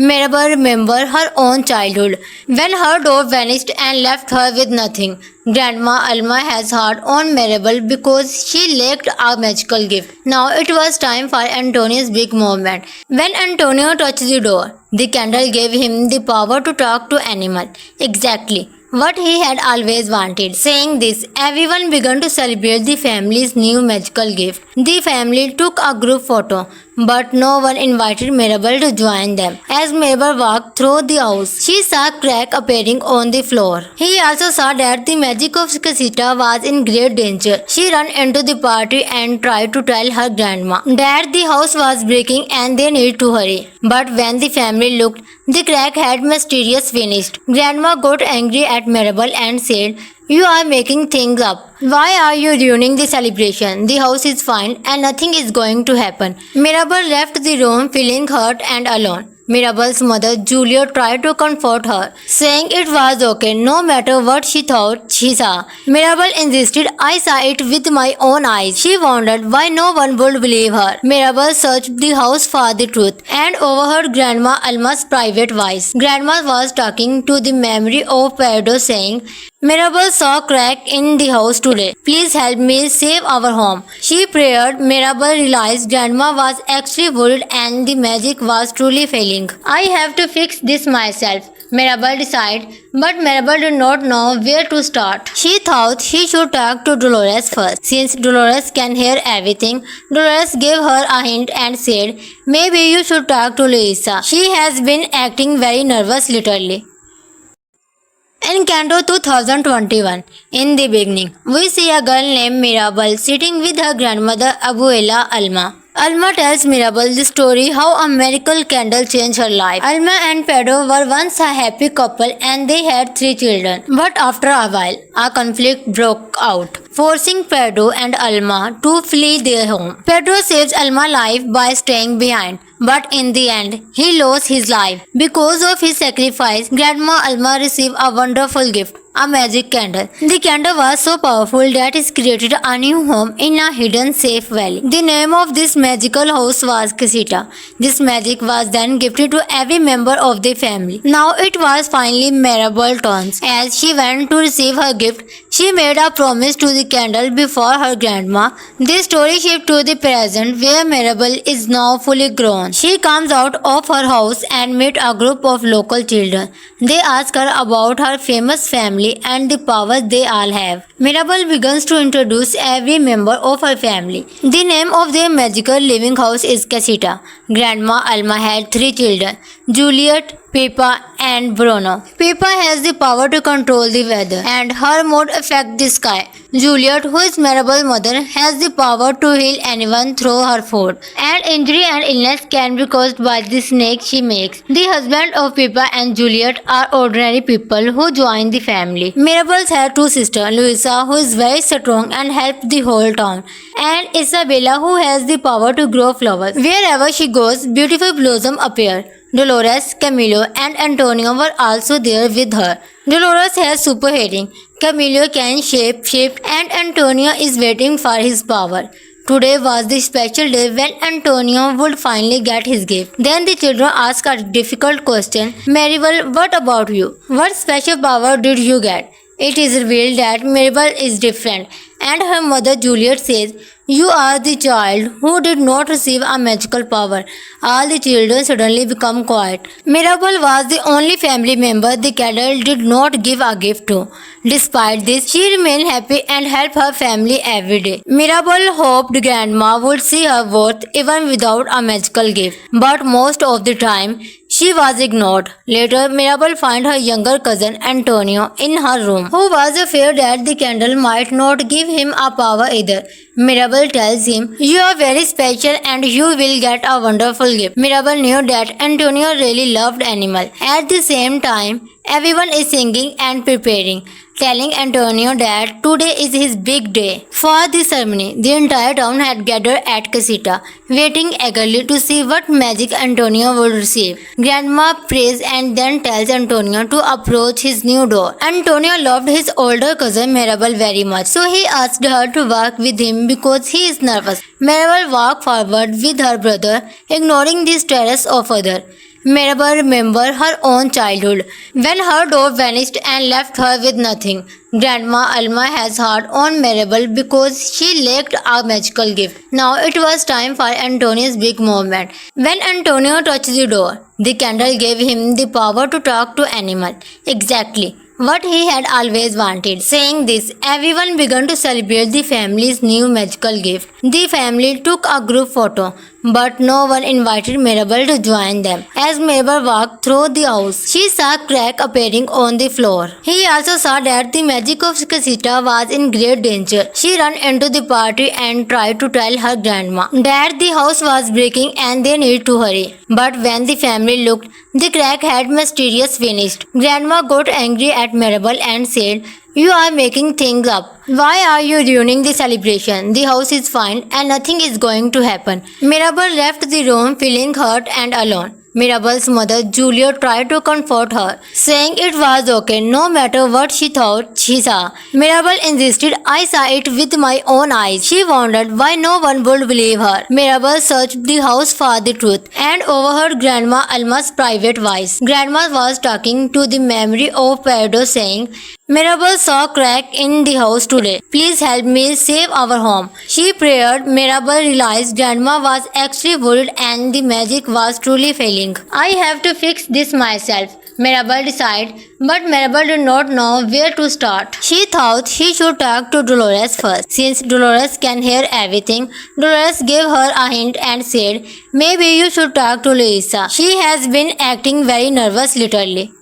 Mirabelle remembered her own childhood, when her door vanished and left her with nothing. Grandma Alma has heart on Mirabelle because she lacked a magical gift. Now it was time for Antonio's big moment. When Antonio touched the door, the candle gave him the power to talk to animals. Exactly what he had always wanted. Saying this, everyone began to celebrate the family's new magical gift. The family took a group photo, but no one invited Mirabelle to join them. As Mirabelle walked through the house, she saw a crack appearing on the floor. He also saw that the magic of Casita was in great danger. She ran into the party and tried to tell her grandma that the house was breaking and they needed to hurry. But when the family looked, the crack had mysteriously vanished. Grandma got angry at Mirabelle and said, "You are making things up. Why are you ruining the celebration? The house is fine and nothing is going to happen." Mirabelle left the room feeling hurt and alone. Mirabelle's mother Julia tried to comfort her, saying it was okay no matter what she thought she saw. Mirabelle insisted, "I saw it with my own eyes." She wondered why no one would believe her. Mirabelle searched the house for the truth and overheard Grandma Alma's private voice. Grandma was talking to the memory of Pedro, saying, "Mirabelle saw a crack in the house today. Please help me save our home." She prayed. Mirabelle realized Grandma was actually worried and the magic was truly failing. "I have to fix this myself," Mirabelle decided, but Mirabelle did not know where to start. She thought she should talk to Dolores first. Since Dolores can hear everything, Dolores gave her a hint and said, "Maybe you should talk to Luisa. She has been acting very nervous lately." In Canto 2021, in the beginning, we see a girl named Mirabelle sitting with her grandmother Abuela Alma. Alma tells Mirabelle the story how a miracle candle changed her life. Alma and Pedro were once a happy couple and they had 3 children. But after a while, a conflict broke out, forcing Pedro and Alma to flee their home. Pedro saves Alma's life by staying behind, but in the end, he lost his life. Because of his sacrifice, Grandma Alma received a wonderful gift, a magic candle. The candle was so powerful that it created a new home in a hidden safe valley. The name of this magical house was Casita. This magic was then gifted to every member of the family. Now it was finally Mirabel's turn. As she went to receive her gift, she made a promise to the candle before her grandma. This story shifts to the present where Mirabel is now fully grown. She comes out of her house and meets a group of local children. They ask her about her famous family and the powers they all have. Mirabel begins to introduce every member of her family. The name of their magical living house is Casita. Grandma Alma had 3 children, Juliet, Pippa and Bruno. Pippa has the power to control the weather and her mood affects the sky. Juliet, who is Mirabel's mother, has the power to heal anyone through her food. And injury and illness can be caused by the snake she makes. The husband of Pippa and Juliet are ordinary people who join the family. Mirabel has 2 sisters, Louisa, who is very strong and helps the whole town, and Isabella, who has the power to grow flowers. Wherever she goes, beautiful blossoms appear. Dolores, Camilo and Antonio were also there with her. Dolores has super hearing, Camilo can shape and Antonio is waiting for his power. Today was the special day when Antonio would finally get his gift. Then the children ask a difficult question. Maribel, what about you? What special power did you get? It is revealed that Mirabel is different, and her mother Juliet says, "You are the child who did not receive a magical power." All the children suddenly become quiet. Mirabel was the only family member the candle did not give a gift to. Despite this, she remained happy and helped her family every day. Mirabel hoped Grandma would see her worth even without a magical gift, but most of the time, she was ignored. Later, Mirabel found her younger cousin Antonio in her room, who was afraid that the candle might not give him a power either. Mirabel tells him, "You are very special and you will get a wonderful gift." Mirabel knew that Antonio really loved animals. At the same time, everyone is singing and preparing, telling Antonio that today is his big day. For the ceremony, the entire town had gathered at Casita, waiting eagerly to see what magic Antonio would receive. Grandma prays and then tells Antonio to approach his new door. Antonio loved his older cousin Mirabel very much, so he asked her to walk with him because he is nervous. Mirabel walked forward with her brother, ignoring the stares of others. Mirabel remembered her own childhood, when her door vanished and left her with nothing. Grandma Alma has heart on Mirabel because she lacked a magical gift. Now it was time for Antonio's big moment. When Antonio touched the door, the candle gave him the power to talk to animals. Exactly what he had always wanted. Saying this, everyone began to celebrate the family's new magical gift. The family took a group photo, but no one invited Mirabel to join them. As Mirabel walked through the house, she saw a crack appearing on the floor. He also saw that the magic of Casita was in great danger. She ran into the party and tried to tell her grandma that the house was breaking and they needed to hurry. But when the family looked, the crack had mysteriously vanished. Grandma got angry at Mirabel and said, "You are making things up. Why are you ruining the celebration? The house is fine and nothing is going to happen." Mirabel left the room feeling hurt and alone. Mirabel's mother Julia tried to comfort her, saying it was okay no matter what she thought she saw. Mirabel insisted, "I saw it with my own eyes." She wondered why no one would believe her. Mirabel searched the house for the truth and overheard Grandma Alma's private voice. Grandma was talking to the memory of Pedro, saying, "Mirabel saw a crack in the house today. Please help me save our home." She prayed. Mirabel realized Grandma was actually worried and the magic was truly failing. "I have to fix this myself," Mirabel decided, but Mirabel did not know where to start. She thought she should talk to Dolores first. Since Dolores can hear everything, Dolores gave her a hint and said, "Maybe you should talk to Luisa. She has been acting very nervous lately."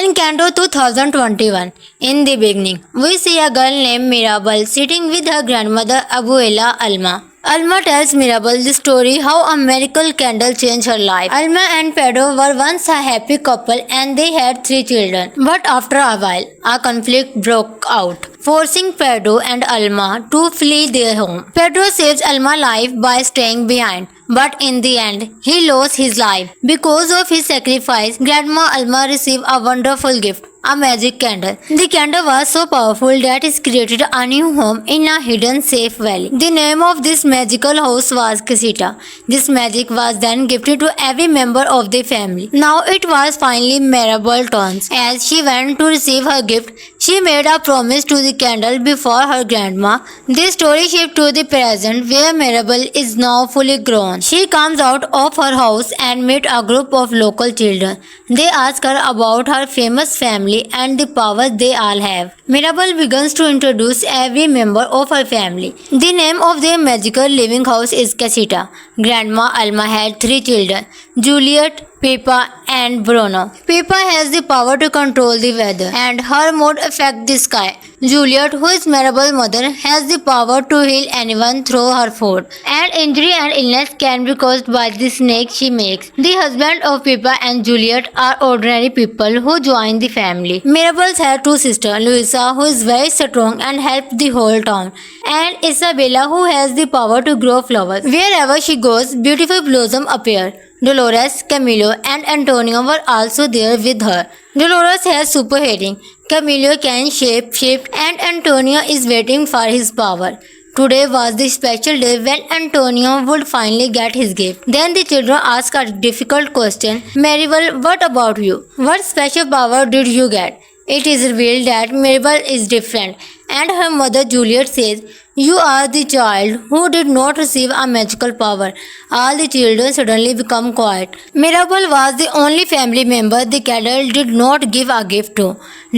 In Canto 2021, in the beginning, we see a girl named Mirabel sitting with her grandmother Abuela Alma. Alma tells Mirabel the story how a miracle candle changed her life. Alma and Pedro were once a happy couple and they had 3 children. But after a while, a conflict broke out, forcing Pedro and Alma to flee their home. Pedro saves Alma's life by staying behind, but in the end, he lost his life. Because of his sacrifice, Grandma Alma received a wonderful gift. a magic candle. The candle was so powerful that it created a new home in a hidden safe valley. The name of this magical house was Casita. This magic was then gifted to every member of the family. Now it was finally Mirabelle's turn. As she went to receive her gift, she made a promise to the candle before her grandma. The story shifts to the present where Mirabelle is now fully grown. She comes out of her house and meets a group of local children. They ask her about her famous family and the powers they all have. Mirabelle begins to introduce every member of her family. The name of their magical living house is Casita. Grandma Alma had 3 children, Juliet, Pippa and Bruno. Pippa has the power to control the weather and her mood affects the sky. Juliet, who is Mirabelle's mother, has the power to heal anyone through her food. And injury and illness can be caused by the snake she makes. The husband of Pippa and Juliet are ordinary people who join the family. Mirabelle has 2 sisters, Louisa, who is very strong and helps the whole town, and Isabella, who has the power to grow flowers. Wherever she goes, beautiful blossoms appear. Dolores, Camilo and Antonio were also there with her. Dolores has super hearing, Camilo can shape and Antonio is waiting for his power. Today was the special day when Antonio would finally get his gift. Then the children ask a difficult question. Maribel, what about you? What special power did you get? It is revealed that Mirabelle is different, and her mother Juliet says, "You are the child who did not receive a magical power." All the children suddenly become quiet. Mirabelle was the only family member the candle did not give a gift to.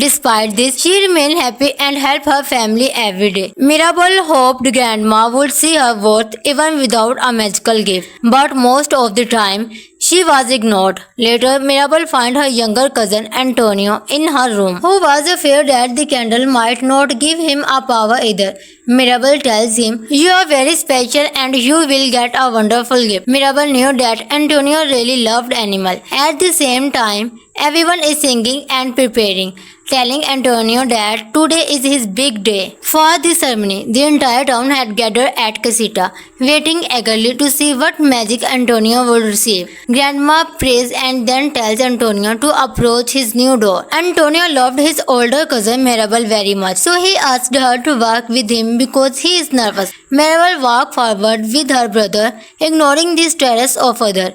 Despite this, she remained happy and helped her family every day. Mirabelle hoped Grandma would see her worth even without a magical gift, but most of the time, she was ignored. Later, Mirabelle found her younger cousin Antonio in her room, who was afraid that the candle might not give him a power either. Mirabelle tells him, "You are very special and you will get a wonderful gift." Mirabelle knew that Antonio really loved animals. At the same time, everyone is singing and preparing, telling Antonio that today is his big day. For the ceremony, the entire town had gathered at Casita, waiting eagerly to see what magic Antonio would receive. Grandma prays and then tells Antonio to approach his new door. Antonio loved his older cousin Mirabelle very much, so he asked her to walk with him because he is nervous. Mirabelle walked forward with her brother, ignoring the stares of others.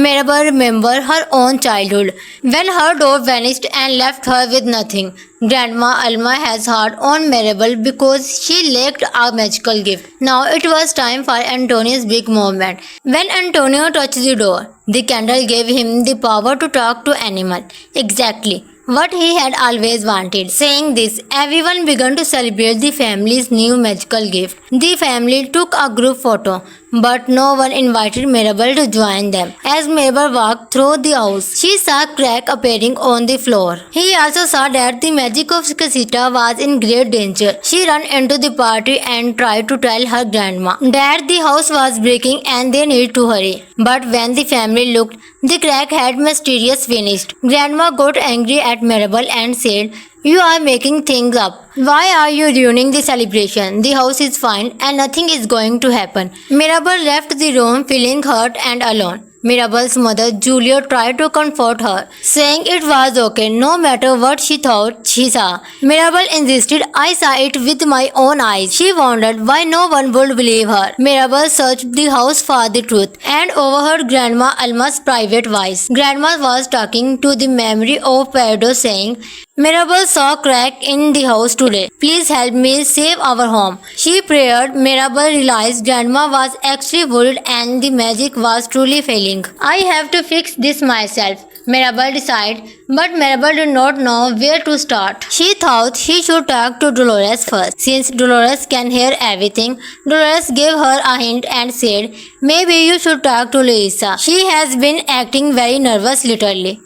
Mirabelle remembered her own childhood, when her door vanished and left her with nothing. Grandma Alma has heart on Mirabelle because she lacked a magical gift. Now it was time for Antonio's big moment. When Antonio touched the door, the candle gave him the power to talk to animals. Exactly what he had always wanted. Saying this, everyone began to celebrate the family's new magical gift. The family took a group photo, but no one invited Mirabelle to join them. As Mirabelle walked through the house, she saw a crack appearing on the floor. He also saw that the magic of Casita was in great danger. She ran into the party and tried to tell her grandma that the house was breaking and they needed to hurry. But when the family looked, the crack had mysteriously vanished. Grandma got angry at Mirabelle and said, "You are making things up. Why are you ruining the celebration? The house is fine and nothing is going to happen." Mirabelle left the room feeling hurt and alone. Mirabelle's mother Julia tried to comfort her, saying it was okay no matter what she thought she saw. Mirabelle insisted, "I saw it with my own eyes." She wondered why no one would believe her. Mirabelle searched the house for the truth and overheard Grandma Alma's private voice. Grandma was talking to the memory of Pedro, saying, "Mirabelle saw a crack in the house today. Please help me save our home." She prayed. Mirabelle realized Grandma was actually worried and the magic was truly failing. "I have to fix this myself," Mirabelle decided, but Mirabelle did not know where to start. She thought she should talk to Dolores first. Since Dolores can hear everything, Dolores gave her a hint and said, "Maybe you should talk to Louisa. She has been acting very nervous lately."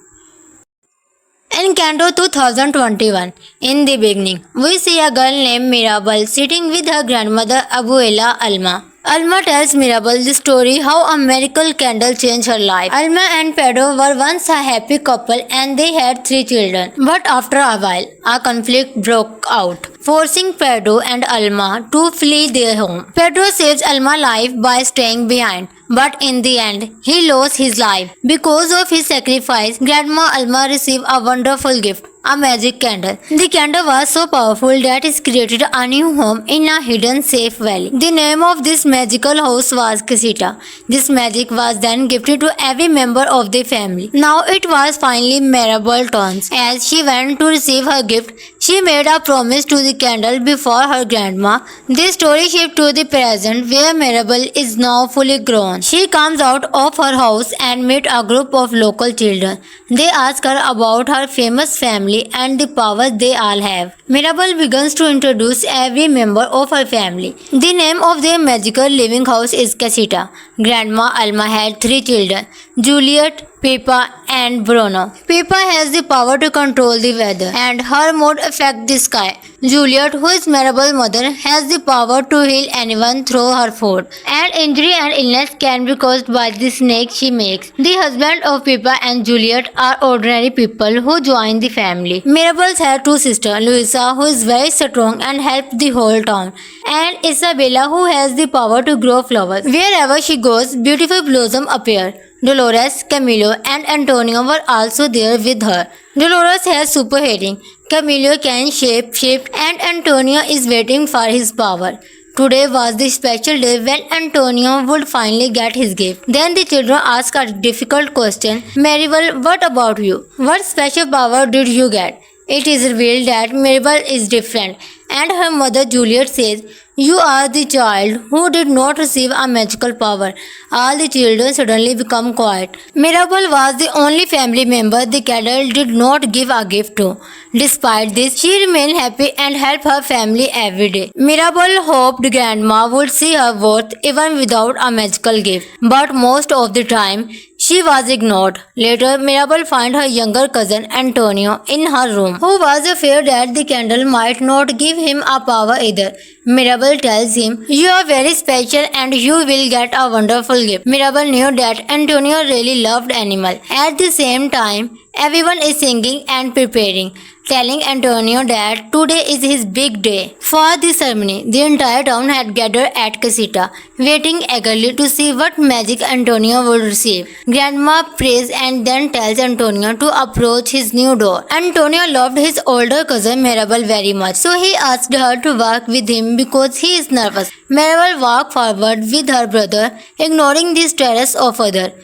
Encanto 2021. In the beginning, we see a girl named Mirabelle sitting with her grandmother Abuela Alma. Alma tells Mirabelle the story how a miracle candle changed her life. Alma and Pedro were once a happy couple and they had 3 children. But after a while, a conflict broke out, forcing Pedro and Alma to flee their home. Pedro saves Alma's life by staying behind, but in the end, he lost his life. Because of his sacrifice, Grandma Alma received a wonderful gift, a magic candle. The candle was so powerful that it created a new home in a hidden safe valley. The name of this magical house was Casita. This magic was then gifted to every member of the family. Now it was finally Mirabelle's turn. As she went to receive her gift, she made a promise to the candle before her grandma. The story shifts to the present where Mirabelle is now fully grown. She comes out of her house and meets a group of local children. They ask her about her famous family and the powers they all have. Mirabelle begins to introduce every member of her family. The name of their magical living house is Casita. Grandma Alma had 3 children, Juliet, Pippa and Bruno. Pippa has the power to control the weather and her mood affects the sky. Juliet, who is Mirabelle's mother, has the power to heal anyone through her food. And injury and illness can be caused by the snake she makes. The husband of Pippa and Juliet are ordinary people who join the family. Mirabelle has 2 sisters, Louisa, who is very strong and helps the whole town, and Isabella, who has the power to grow flowers. Wherever she goes, beautiful blossoms appear. Dolores, Camilo and Antonio were also there with her. Dolores has super hearing, Camilo can shape and Antonio is waiting for his power. Today was the special day when Antonio would finally get his gift. Then the children asked a difficult question. Mirabelle, what about you? What special power did you get? It is revealed that Mirabelle is different, and her mother Juliet says, "You are the child who did not receive a magical power." All the children suddenly become quiet. Mirabelle was the only family member the candle did not give a gift to. Despite this, she remained happy and helped her family every day. Mirabelle hoped grandma would see her worth even without a magical gift, but most of the time, she was ignored. Later, Mirabelle found her younger cousin Antonio in her room, who was afraid that the candle might not give him a power either. Mirabelle tells him, "You are very special and you will get a wonderful gift." Mirabelle knew that Antonio really loved animals. At the same time, everyone is singing and preparing, telling Antonio that today is his big day. For the ceremony, the entire town had gathered at Casita, waiting eagerly to see what magic Antonio would receive. Grandma prays and then tells Antonio to approach his new door. Antonio loved his older cousin Mirabelle very much, so he asked her to walk with him because he is nervous. Mirabelle walked forward with her brother, ignoring the stares of others.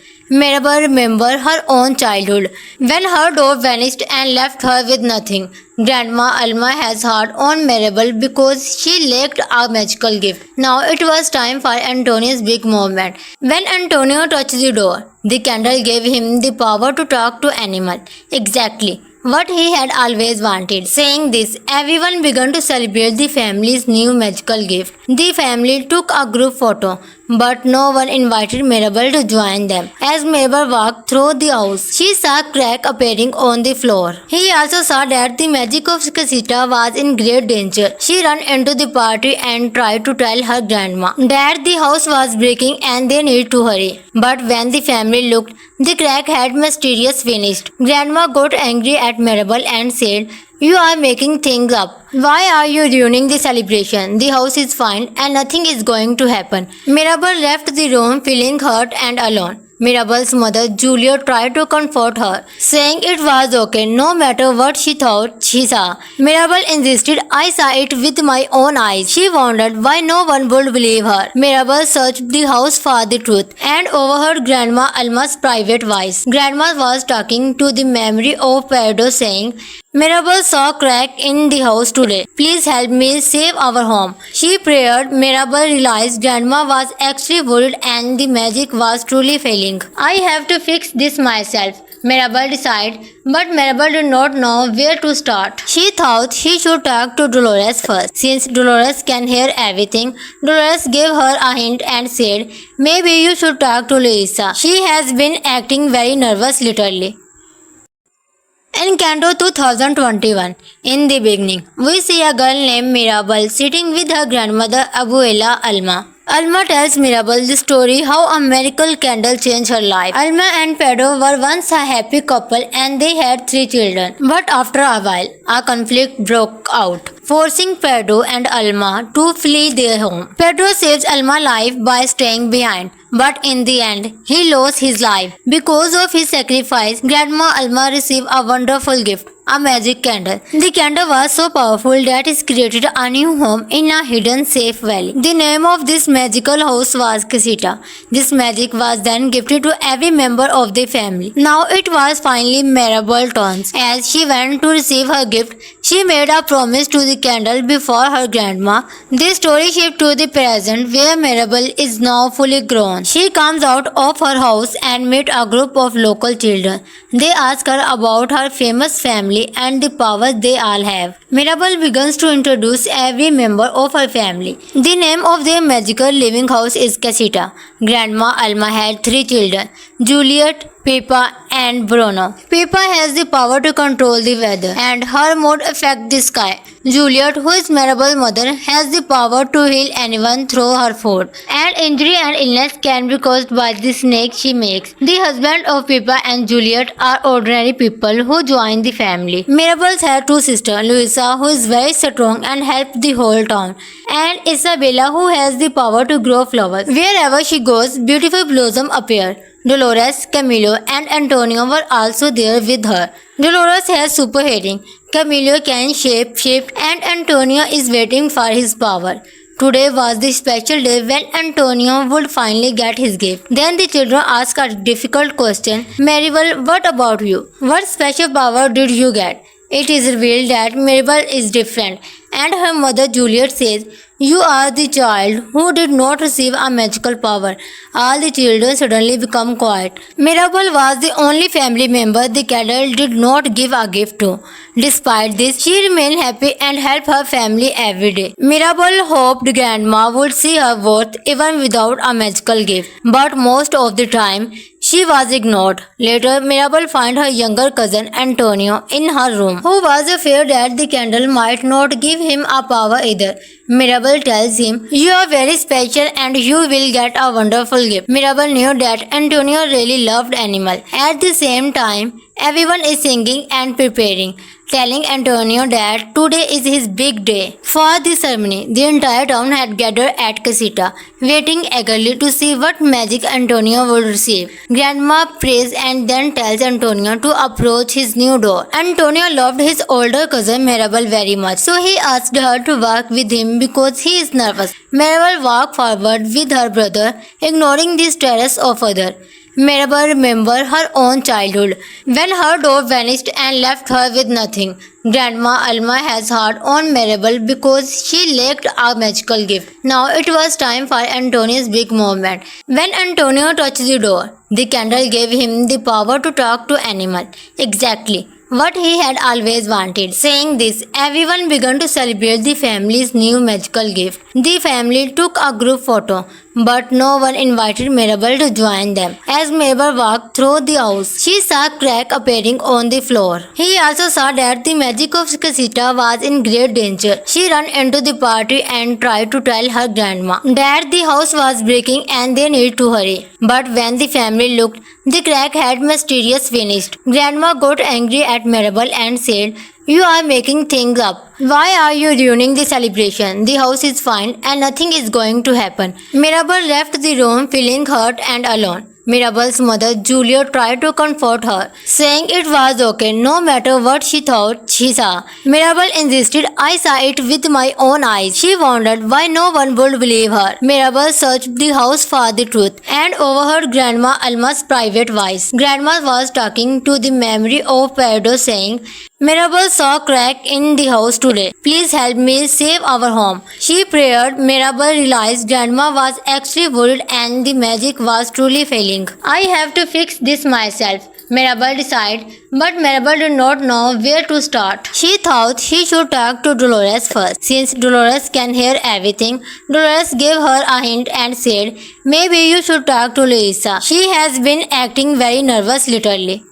Mirabelle remembered her own childhood, when her door vanished and left her with nothing. Grandma Alma has heart on Mirabelle because she lacked a magical gift. Now it was time for Antonio's big moment. When Antonio touched the door, the candle gave him the power to talk to animals. Exactly what he had always wanted. Saying this, everyone began to celebrate the family's new magical gift. The family took a group photo, but no one invited Mirabelle to join them. As Mirabelle walked through the house, she saw a crack appearing on the floor. He also saw that the magic of Casita was in great danger. She ran into the party and tried to tell her grandma that the house was breaking and they needed to hurry. But when the family looked, the crack had mysteriously vanished. Grandma got angry at Mirabelle and said, "You are making things up. Why are you ruining the celebration? The house is fine and nothing is going to happen." Mirabelle left the room feeling hurt and alone. Mirabelle's mother Julia tried to comfort her, saying it was okay no matter what she thought she saw. Mirabelle insisted, "I saw it with my own eyes." She wondered why no one would believe her. Mirabelle searched the house for the truth and overheard Grandma Alma's private voice. Grandma was talking to the memory of Pedro, saying, "Mirabelle saw a crack in the house today. Please help me save our home." She prayed. Mirabelle realized Grandma was actually worried and the magic was truly failing. "I have to fix this myself," Mirabelle decided, but Mirabelle did not know where to start. She thought she should talk to Dolores first. Since Dolores can hear everything, Dolores gave her a hint and said, "Maybe you should talk to Luisa. She has been acting very nervous lately." In Canto 2021, in the beginning, we see a girl named Mirabelle sitting with her grandmother Abuela Alma. Alma tells Mirabelle the story how a miracle candle changed her life. Alma and Pedro were once a happy couple and they had 3 children. But after a while, a conflict broke out, forcing Pedro and Alma to flee their home. Pedro saves Alma's life by staying behind, but in the end, he lost his life. Because of his sacrifice, Grandma Alma received a wonderful gift, a magic candle. The candle was so powerful that it created a new home in a hidden safe valley. The name of this magical house was Casita. This magic was then gifted to every member of the family. Now it was finally Mirabelle's turn. As she went to receive her gift, she made a promise to the candle before her grandma. This story shifts to the present where Mirabelle is now fully grown. She comes out of her house and meets a group of local children. They ask her about her famous family and the powers they all have. Mirabelle begins to introduce every member of her family. The name of their magical living house is Casita. Grandma Alma had 3 children, Juliet, Pippa and Bruno. Pippa has the power to control the weather and her mood affects the sky. Juliet, who is Mirabelle's mother, has the power to heal anyone through her food. And injury and illness can be caused by the snake she makes. The husband of Pippa and Juliet are ordinary people who join the family. Mirabelle has 2 sisters, Louisa, who is very strong and helps the whole town, and Isabella, who has the power to grow flowers. Wherever she goes, beautiful blossoms appear. Dolores, Camilo and Antonio were also there with her. Dolores has super hearing, Camilo can shape and Antonio is waiting for his power. Today was the special day when Antonio would finally get his gift. Then the children ask a difficult question. Maribel, what about you? What special power did you get? It is revealed that Maribel is different and her mother Juliet says, "You are the child who did not receive a magical power." All the children suddenly become quiet. Mirabelle was the only family member the candle did not give a gift to. Despite this, she remained happy and helped her family every day. Mirabelle hoped grandma would see her worth even without a magical gift. But most of the time, she was ignored. Later, Mirabelle found her younger cousin Antonio in her room, who was afraid that the candle might not give him a power either. Mirabelle tells him, "You are very special and you will get a wonderful gift." Mirabelle knew that Antonio really loved animals. At the same time, everyone is singing and preparing, telling Antonio that today is his big day. For the ceremony, the entire town had gathered at Casita, waiting eagerly to see what magic Antonio would receive. Grandma prays and then tells Antonio to approach his new door. Antonio loved his older cousin Mirabelle very much, so he asked her to walk with him because he is nervous. Mirabelle walked forward with her brother, ignoring the stares of others. Mirabelle remembered her own childhood, when her door vanished and left her with nothing. Grandma Alma has heart on Mirabelle because she lacked a magical gift. Now it was time for Antonio's big moment. When Antonio touched the door, the candle gave him the power to talk to animals. Exactly what he had always wanted. Saying this, everyone began to celebrate the family's new magical gift. The family took a group photo, but no one invited Mirabelle to join them. As Mirabelle walked through the house, she saw a crack appearing on the floor. He also saw that the magic of Casita was in great danger. She ran into the party and tried to tell her grandma that the house was breaking and they needed to hurry. But when the family looked, the crack had mysteriously vanished. Grandma got angry at Mirabelle and said, "You are making things up. Why are you ruining the celebration? The house is fine and nothing is going to happen." Mirabelle left the room feeling hurt and alone. Mirabelle's mother Julia tried to comfort her, saying it was okay no matter what she thought she saw. Mirabelle insisted, "I saw it with my own eyes." She wondered why no one would believe her. Mirabelle searched the house for the truth and overheard Grandma Alma's private voice. Grandma was talking to the memory of Pedro, saying, "Mirabelle saw a crack in the house today. Please help me save our home." She prayed. Mirabelle realized Grandma was actually worried and the magic was truly failing. "I have to fix this myself," Mirabelle decided, but Mirabelle did not know where to start. She thought she should talk to Dolores first. Since Dolores can hear everything, Dolores gave her a hint and said, "Maybe you should talk to Louisa. She has been acting very nervous lately."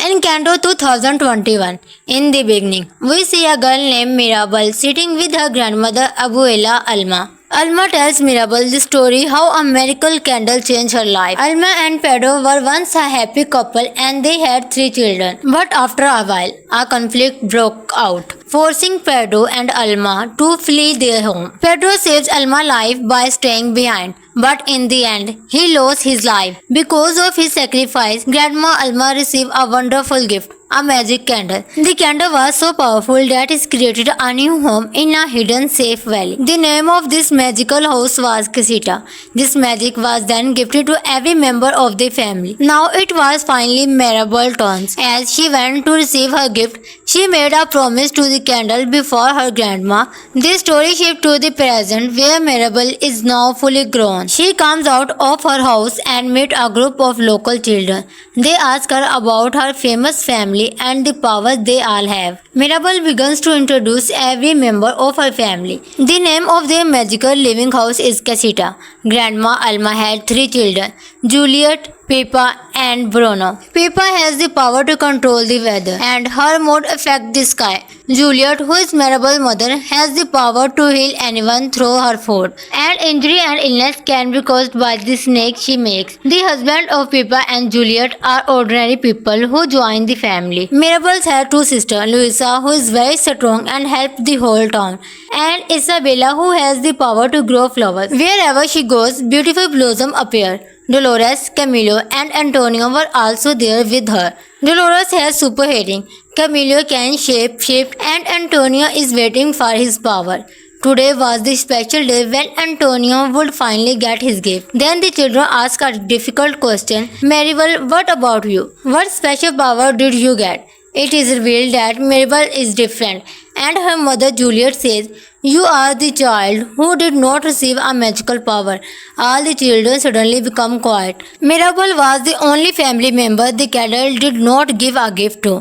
Encanto 2021. In the beginning, we see a girl named Mirabelle sitting with her grandmother Abuela Alma. Alma tells Mirabelle the story how a miracle candle changed her life. Alma and Pedro were once a happy couple and they had 3 children. But after a while, a conflict broke out, forcing Pedro and Alma to flee their home. Pedro saves Alma's life by staying behind, but in the end, he lost his life. Because of his sacrifice, Grandma Alma received a wonderful gift. a magic candle. The candle was so powerful that it created a new home in a hidden safe valley. The name of this magical house was Casita. This magic was then gifted to every member of the family. Now it was finally Mirabelle's turn. As she went to receive her gift, she made a promise to the candle before her grandma. The story shifts to the present where Mirabelle is now fully grown. She comes out of her house and meets a group of local children. They ask her about her famous family and the powers they all have. Mirabelle begins to introduce every member of her family. The name of their magical living house is Casita. Grandma Alma had 3 children, Juliet, Pippa and Bruno. Pippa has the power to control the weather and her mood affects the sky. Juliet, who is Mirabelle's mother, has the power to heal anyone through her food. And injury and illness can be caused by the snake she makes. The husband of Pippa and Juliet are ordinary people who join the family. Mirabelle has 2 sisters, Louisa, who is very strong and helps the whole town, and Isabella, who has the power to grow flowers. Wherever she goes, beautiful blossoms appear. Dolores, Camilo and Antonio were also there with her. Dolores has super hearing, Camilo can shape-shift and Antonio is waiting for his power. Today was the special day when Antonio would finally get his gift. Then the children ask a difficult question. Maribel, what about you? What special power did you get? It is revealed that Mirabelle is different, and her mother Juliet says, "You are the child who did not receive a magical power." All the children suddenly become quiet. Mirabelle was the only family member the candle did not give a gift to.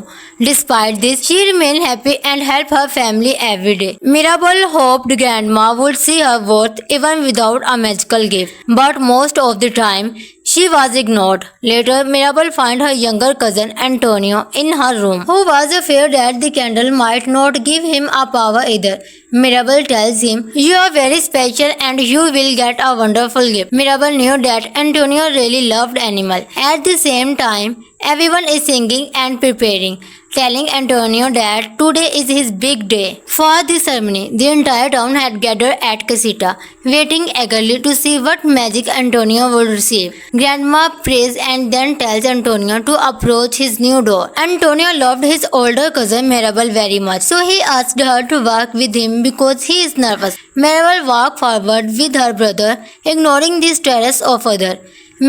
Despite this, she remained happy and helped her family every day. Mirabelle hoped Grandma would see her worth even without a magical gift, but most of the time, she was ignored. Later, Mirabelle found her younger cousin Antonio in her room, who was afraid that the candle might not give him a power either. Mirabelle tells him, "You are very special and you will get a wonderful gift." Mirabelle knew that Antonio really loved animals. At the same time, everyone is singing and preparing, telling Antonio that today is his big day. For the ceremony, the entire town had gathered at Casita, waiting eagerly to see what magic Antonio would receive. Grandma prays and then tells Antonio to approach his new door. Antonio loved his older cousin Mirabelle very much, so he asked her to walk with him because he is nervous. Mirabelle walked forward with her brother, ignoring the stares of others.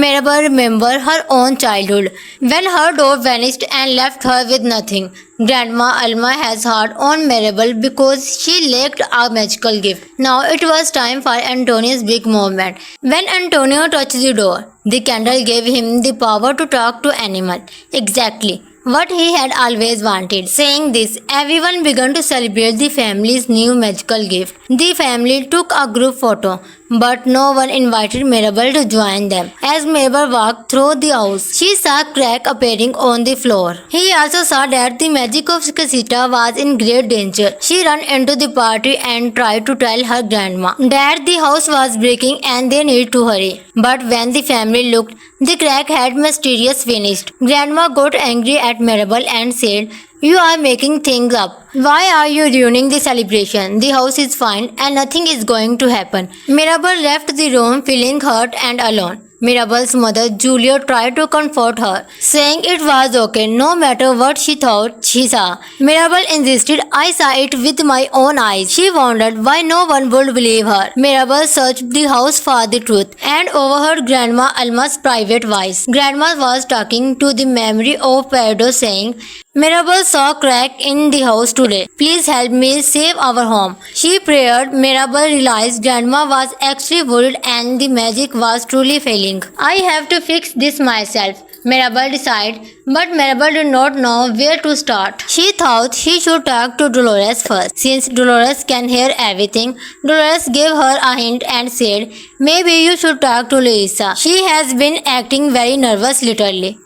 Mirabelle remembered her own childhood, when her door vanished and left her with nothing. Grandma Alma has heart on Mirabelle because she lacked a magical gift. Now it was time for Antonio's big moment. When Antonio touched the door, the candle gave him the power to talk to animals. Exactly what he had always wanted. Saying this, everyone began to celebrate the family's new magical gift. The family took a group photo, but no one invited Mirabelle to join them. As Mirabelle walked through the house, she saw a crack appearing on the floor. He also saw that the magic of Casita was in great danger. She ran into the party and tried to tell her grandma that the house was breaking and they needed to hurry. But when the family looked, the crack had mysteriously vanished. Grandma got angry at Mirabelle and said, "You are making things up. Why are you ruining the celebration? The house is fine and nothing is going to happen." Mirabelle left the room feeling hurt and alone. Mirabelle's mother Julia tried to comfort her, saying it was okay no matter what she thought she saw. Mirabelle insisted, "I saw it with my own eyes." She wondered why no one would believe her. Mirabelle searched the house for the truth and overheard Grandma Alma's private voice. Grandma was talking to the memory of Pedro, saying, "Mirabelle saw a crack in the house today. Please help me save our home." She prayed. Mirabelle realized Grandma was actually worried and the magic was truly failing. "I have to fix this myself," Mirabelle decided, but Mirabelle did not know where to start. She thought she should talk to Dolores first. Since Dolores can hear everything, Dolores gave her a hint and said, "Maybe you should talk to Louisa. She has been acting very nervous lately."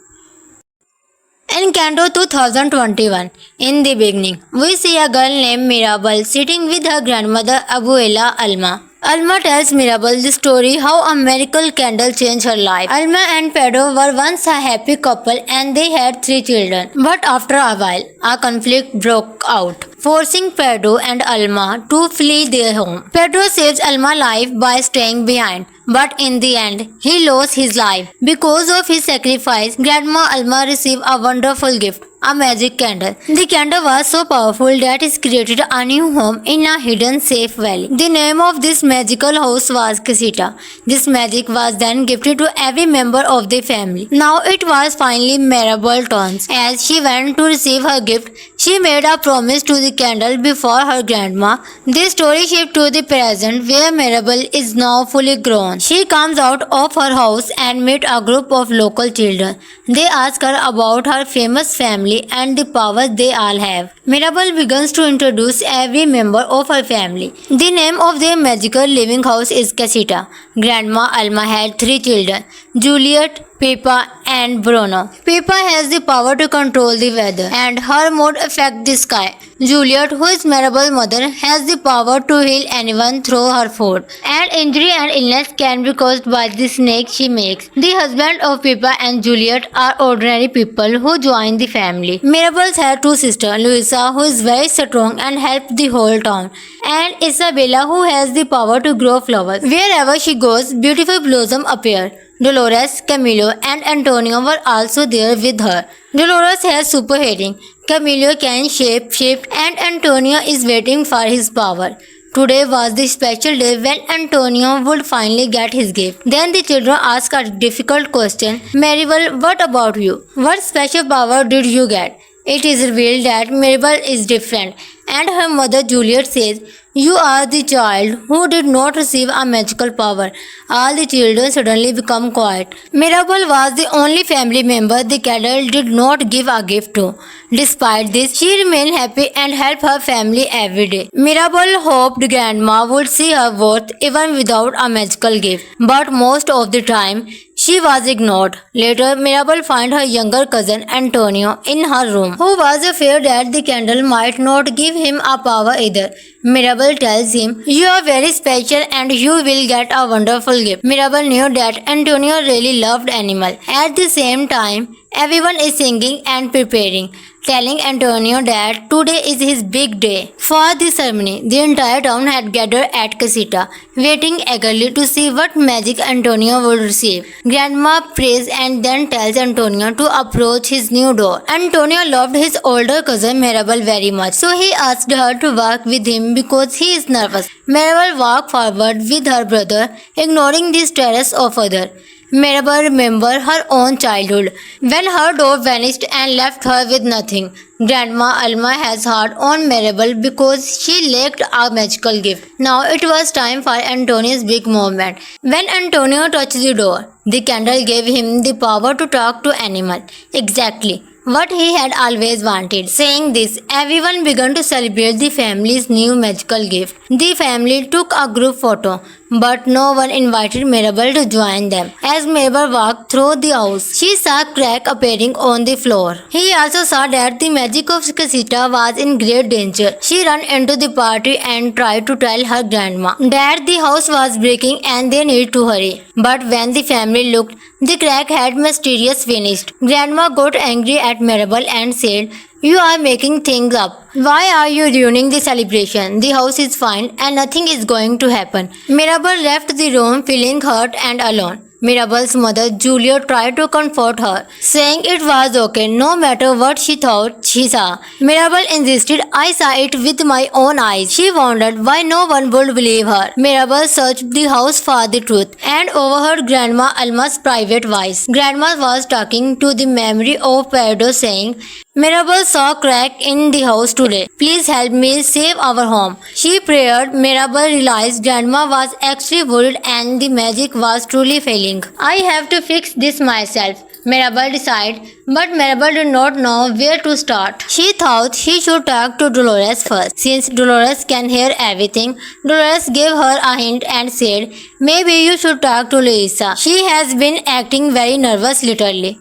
In Canto 2021, in the beginning, we see a girl named Mirabelle sitting with her grandmother Abuela Alma. Alma tells Mirabelle the story how a miracle candle changed her life. Alma and Pedro were once a happy couple and they had 3 children. But after a while, a conflict broke out, forcing Pedro and Alma to flee their home. Pedro saves Alma's life by staying behind, but in the end, he lost his life. Because of his sacrifice, Grandma Alma received a wonderful gift, a magic candle. The candle was so powerful that it created a new home in a hidden safe valley. The name of this magical house was Casita. This magic was then gifted to every member of the family. Now it was finally Mirabelle's turn. As she went to receive her gift, she made a promise to the candle before her grandma. The story shifts to the present where Mirabelle is now fully grown. She comes out of her house and meets a group of local children. They ask her about her famous family and the powers they all have. Mirabelle begins to introduce every member of her family. The name of their magical living house is Casita. Grandma Alma had 3 children, Juliet, Pippa and Bruno. Pippa has the power to control the weather and her mood affects the sky. Juliet, who is Mirabelle's mother, has the power to heal anyone through her food. And injury and illness can be caused by the snake she makes. The husband of Pippa and Juliet are ordinary people who join the family. Mirabelle has 2 sisters, Louisa, who is very strong and helps the whole town, and Isabella, who has the power to grow flowers. Wherever she goes, beautiful blossoms appear. Dolores, Camilo and Antonio were also there with her. Dolores has super hearing, Camilo can shape and Antonio is waiting for his power. Today was the special day when Antonio would finally get his gift. Then the children ask a difficult question. Mirabelle, what about you? What special power did you get? It is revealed that Mirabelle is different, and her mother Juliet says, "You are the child who did not receive a magical power." All the children suddenly become quiet. Mirabelle was the only family member the candle did not give a gift to. Despite this, she remained happy and helped her family every day. Mirabelle hoped grandma would see her worth even without a magical gift, but most of the time, she was ignored. Later, Mirabelle found her younger cousin Antonio in her room, who was afraid that the candle might not give him a power either. Mirabelle tells him, "You are very special and you will get a wonderful gift." Mirabelle knew that Antonio really loved animals. At the same time, everyone is singing and preparing, telling Antonio that today is his big day. For the ceremony, the entire town had gathered at Casita, waiting eagerly to see what magic Antonio would receive. Grandma prays and then tells Antonio to approach his new door. Antonio loved his older cousin Mirabelle very much, so he asked her to walk with him because he is nervous. Mirabelle walked forward with her brother, ignoring the stares of others. Mirabelle remembered her own childhood, when her door vanished and left her with nothing. Grandma Alma has heard on Mirabelle because she lacked a magical gift. Now it was time for Antonio's big moment. When Antonio touched the door, the candle gave him the power to talk to animals. Exactly what he had always wanted. Saying this, everyone began to celebrate the family's new magical gift. The family took a group photo, but no one invited Mirabelle to join them. As Mirabelle walked through the house, she saw a crack appearing on the floor. He also saw that the magic of Casita was in great danger. She ran into the party and tried to tell her grandma that the house was breaking and they needed to hurry. But when the family looked, the crack had mysteriously vanished. Grandma got angry at Mirabelle and said, "You are making things up. Why are you ruining the celebration? The house is fine and nothing is going to happen." Mirabelle left the room feeling hurt and alone. Mirabelle's mother Julia tried to comfort her, saying it was okay no matter what she thought she saw. Mirabelle insisted, "I saw it with my own eyes." She wondered why no one would believe her. Mirabelle searched the house for the truth and overheard Grandma Alma's private voice. Grandma was talking to the memory of Pedro, saying, "Mirabelle saw a crack in the house today. Please help me save our home." She prayed. Mirabelle realized Grandma was actually worried and the magic was truly failing. "I have to fix this myself," Mirabelle decided, but Mirabelle did not know where to start. She thought she should talk to Dolores first. Since Dolores can hear everything, Dolores gave her a hint and said, "Maybe you should talk to Luisa. She has been acting very nervous lately."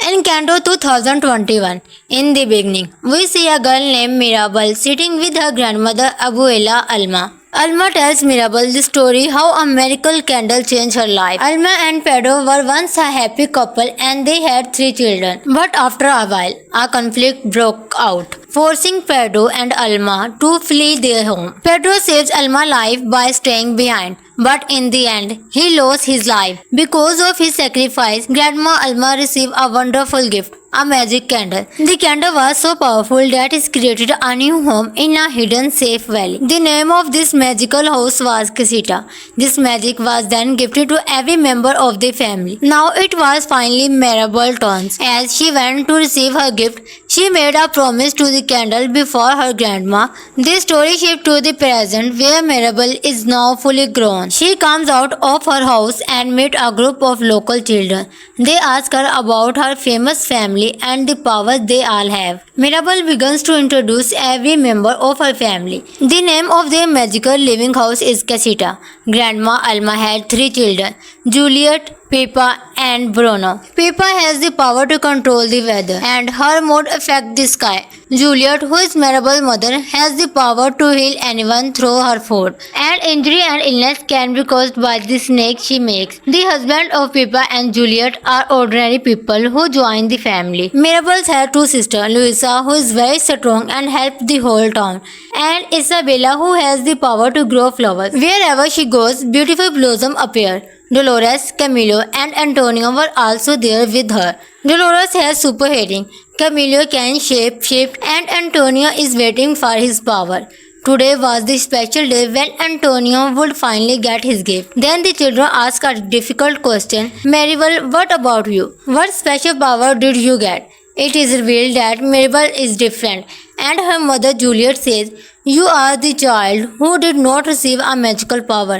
In Canto 2021, in the beginning, we see a girl named Mirabelle sitting with her grandmother Abuela Alma. Alma tells Mirabelle the story how a miracle candle changed her life. Alma and Pedro were once a happy couple and they had 3 children. But after a while, a conflict broke out, forcing Pedro and Alma to flee their home. Pedro saves Alma's life by staying behind, but in the end, he lost his life. Because of his sacrifice, Grandma Alma received a wonderful gift, a magic candle. The candle was so powerful that it created a new home in a hidden safe valley. The name of this magical house was Casita. This magic was then gifted to every member of the family. Now it was finally Mirabel's turn. As she went to receive her gift, she made a promise to the candle before her grandma. The story shifts to the present where Mirabel is now fully grown. She comes out of her house and meets a group of local children. They ask her about her famous family and the powers they all have. Mirabel begins to introduce every member of her family. The name of their magical living house is Casita. Grandma Alma had 3 children, Juliet, Pippa and Bruno. Pippa has the power to control the weather and her mood affects the sky. Juliet, who is Mirabel's mother, has the power to heal anyone through her food. And injury and illness can be caused by the snake she makes. The husband of Pippa and Juliet are ordinary people who join the family. Mirabel has 2 sisters, Louisa, who is very strong and helps the whole town, and Isabella, who has the power to grow flowers. Wherever she goes, beautiful blossoms appear. Dolores, Camilo and Antonio were also there with her. Dolores has super hearing, Camilo can shape-shift and Antonio is waiting for his power. Today was the special day when Antonio would finally get his gift. Then the children ask a difficult question. Mirabel, what about you? What special power did you get? It is revealed that Mirabel is different and her mother Juliet says, "You are the child who did not receive a magical power."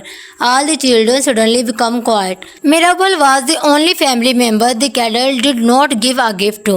All the children suddenly become quiet. Mirabel was the only family member the candle did not give a gift to.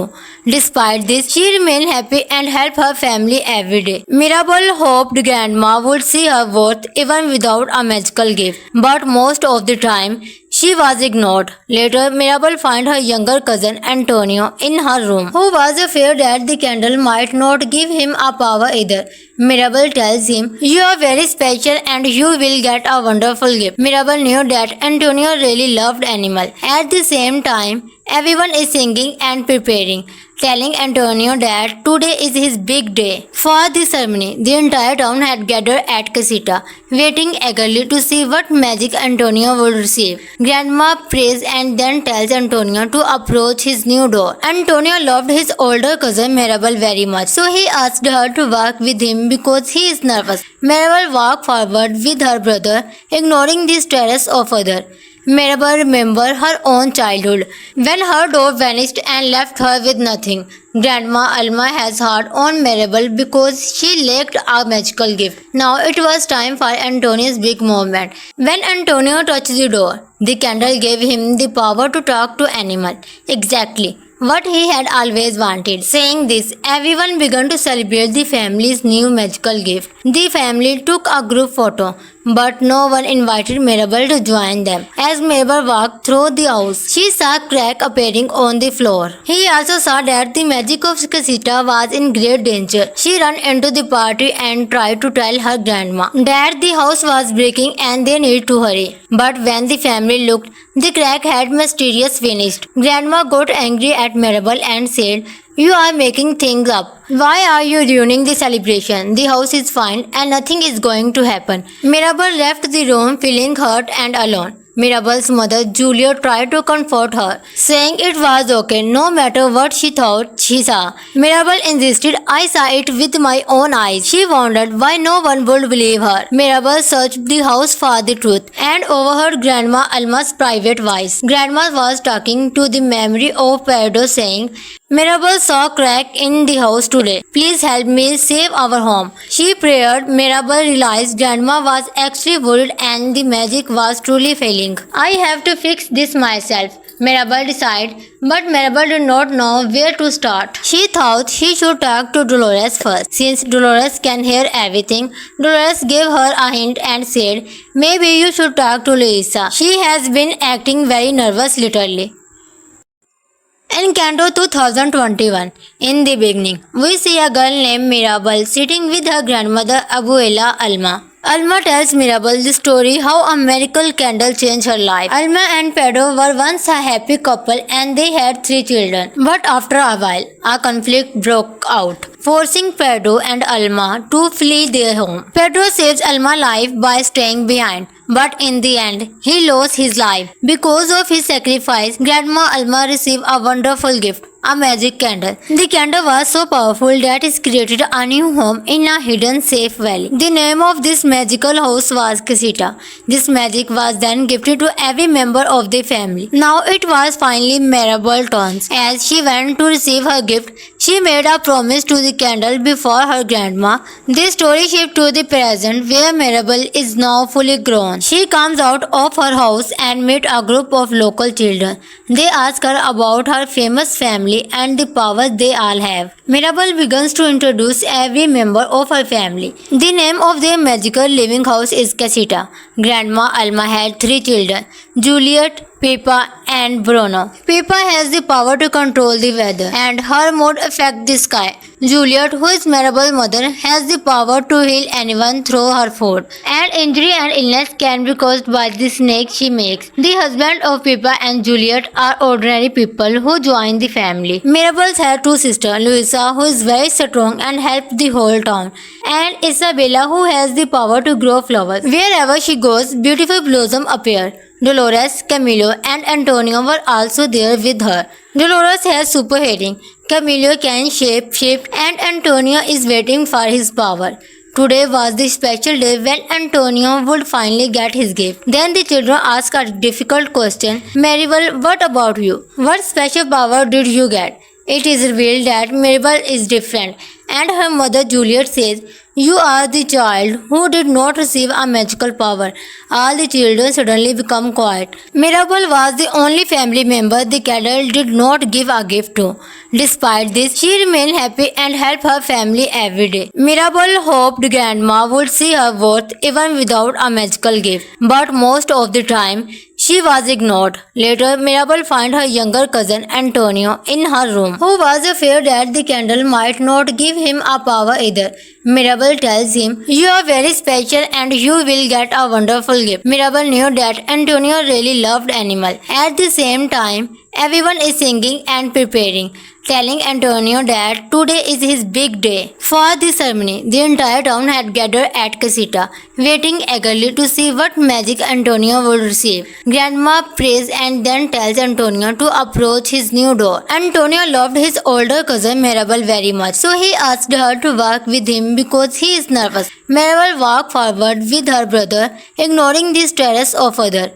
Despite this, she remained happy and helped her family every day. Mirabel hoped Grandma would see her worth even without a magical gift. But most of the time, she was ignored. Later, Mirabel found her younger cousin Antonio in her room, who was afraid that the candle might not give him a power either. Mirabel tells him, "You are very special and you will get a wonderful gift." Mirabel knew that Antonio really loved animals. At the same time, everyone is singing and preparing, telling Antonio that today is his big day. For the ceremony, the entire town had gathered at Casita, waiting eagerly to see what magic Antonio would receive. Grandma prays and then tells Antonio to approach his new door. Antonio loved his older cousin Mirabel very much, so he asked her to walk with him because he is nervous. Mirabel walked forward with her brother, ignoring the stares of others. Mirabel remembered her own childhood, when her door vanished and left her with nothing. Grandma Alma has heart on Mirabel because she lacked a magical gift. Now it was time for Antonio's big moment. When Antonio touched the door, the candle gave him the power to talk to animals. Exactly what he had always wanted. Saying this, everyone began to celebrate the family's new magical gift. The family took a group photo, but no one invited Mirabel to join them. As Mirabel walked through the house, she saw a crack appearing on the floor. He also saw that the magic of Casita was in great danger. She ran into the party and tried to tell her grandma that the house was breaking and they needed to hurry. But when the family looked, the crack had mysteriously vanished. Grandma got angry at Mirabel and said, "You are making things up. Why are you ruining the celebration? The house is fine and nothing is going to happen." Mirabel left the room feeling hurt and alone. Mirabel's mother Julia tried to comfort her, saying it was okay no matter what she thought she saw. Mirabel insisted, "I saw it with my own eyes." She wondered why no one would believe her. Mirabel searched the house for the truth and overheard Grandma Alma's private voice. Grandma was talking to the memory of Pedro, saying, "Mirabel saw a crack in the house today. Please help me save our home." She prayed. Mirabel realized Grandma was actually worried and the magic was truly failing. "I have to fix this myself," Mirabel decided, but Mirabel did not know where to start. She thought she should talk to Dolores first. Since Dolores can hear everything, Dolores gave her a hint and said, "Maybe you should talk to Louisa. She has been acting very nervous lately." Encanto 2021. In the beginning, we see a girl named Mirabel sitting with her grandmother Abuela Alma. Alma tells Mirabel the story how a miracle candle changed her life. Alma and Pedro were once a happy couple and they had 3 children. But after a while, a conflict broke out. forcing Pedro and Alma to flee their home. Pedro saves Alma's life by staying behind, but in the end, he lost his life. Because of his sacrifice, Grandma Alma received a wonderful gift, a magic candle. The candle was so powerful that it created a new home in a hidden safe valley. The name of this magical house was Casita. This magic was then gifted to every member of the family. Now it was finally Mirabel's turn. As she went to receive her gift, she made a promise to the candle before her grandma. The story shifts to the present where Mirabel is now fully grown. She comes out of her house and meets a group of local children. They ask her about her famous family and the power they all have. Mirabel begins to introduce every member of her family. The name of their magical living house is Casita. Grandma Alma had 3 children, Juliet, Pippa and Bruno. Pippa has the power to control the weather and her mood affects the sky. Juliet, who is Mirabel's mother, has the power to heal anyone through her food. And injury and illness can be caused by the snake she makes. The husband of Pippa and Juliet are ordinary people who join the family. Mirabel has 2 sisters, Luisa, who is very strong and helps the whole town, and Isabella, who has the power to grow flowers. Wherever she goes, beautiful blossoms appear. Dolores, Camilo and Antonio were also there with her. Dolores has super hearing, Camilo can shape-shift and Antonio is waiting for his power. Today was the special day when Antonio would finally get his gift. Then the children asked a difficult question. Maribel, what about you? What special power did you get? It is revealed that Maribel is different and her mother Juliet says, "You are the child who did not receive a magical power." All the children suddenly become quiet. Mirabel was the only family member the candle did not give a gift to. Despite this, she remained happy and helped her family every day. Mirabel hoped Grandma would see her worth even without a magical gift, but most of the time, she was ignored. Later, Mirabel found her younger cousin Antonio in her room, who was afraid that the candle might not give him a power either. Mirabel tells him, "You are very special and you will get a wonderful gift." Mirabel knew that Antonio really loved animals. At the same time, everyone is singing and preparing, telling Antonio that today is his big day. For the ceremony, the entire town had gathered at Casita, waiting eagerly to see what magic Antonio would receive. Grandma prays and then tells Antonio to approach his new door. Antonio loved his older cousin Mirabel very much, so he asked her to walk with him because he is nervous. Mirabel walked forward with her brother, ignoring the stares of others.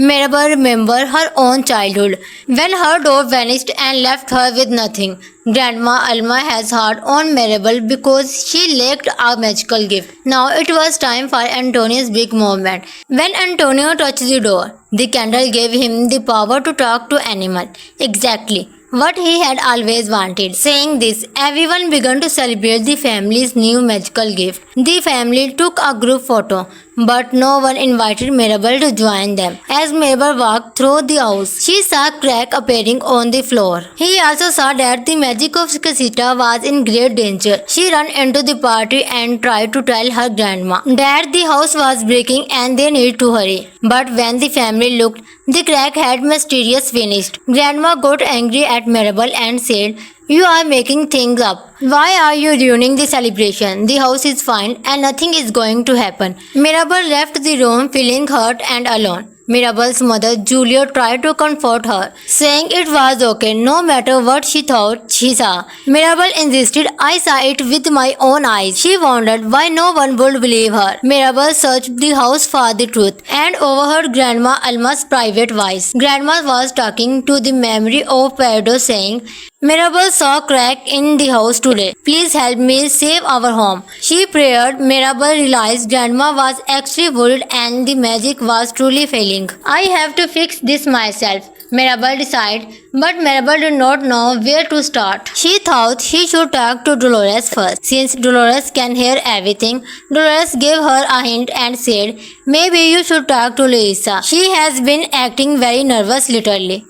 Mirabel remembered her own childhood, when her door vanished and left her with nothing. Grandma Alma has heart on Mirabel because she lacked a magical gift. Now it was time for Antonio's big moment. When Antonio touched the door, the candle gave him the power to talk to animals. Exactly what he had always wanted. Saying this, everyone began to celebrate the family's new magical gift. The family took a group photo, but no one invited Mirabel to join them. As Mirabel walked through the house, she saw a crack appearing on the floor. He also saw that the magic of Casita was in great danger. She ran into the party and tried to tell her grandma that the house was breaking and they needed to hurry. But when the family looked, the crack had mysteriously vanished. Grandma got angry at Mirabel and said, "You are making things up. Why are you ruining the celebration? The house is fine and nothing is going to happen." Mirabel left the room feeling hurt and alone. Mirabel's mother Julia tried to comfort her, saying it was okay no matter what she thought she saw. Mirabel insisted, "I saw it with my own eyes." She wondered why no one would believe her. Mirabel searched the house for the truth and overheard Grandma Alma's private voice. Grandma was talking to the memory of Pedro, saying, "Mirabel saw a crack in the house today. Please help me save our home." She prayed. Mirabel realized Grandma was actually worried and the magic was truly failing. "I have to fix this myself," Mirabel decided, but Mirabel did not know where to start. She thought she should talk to Dolores first. Since Dolores can hear everything, Dolores gave her a hint and said, "Maybe you should talk to Luisa. She has been acting very nervous lately."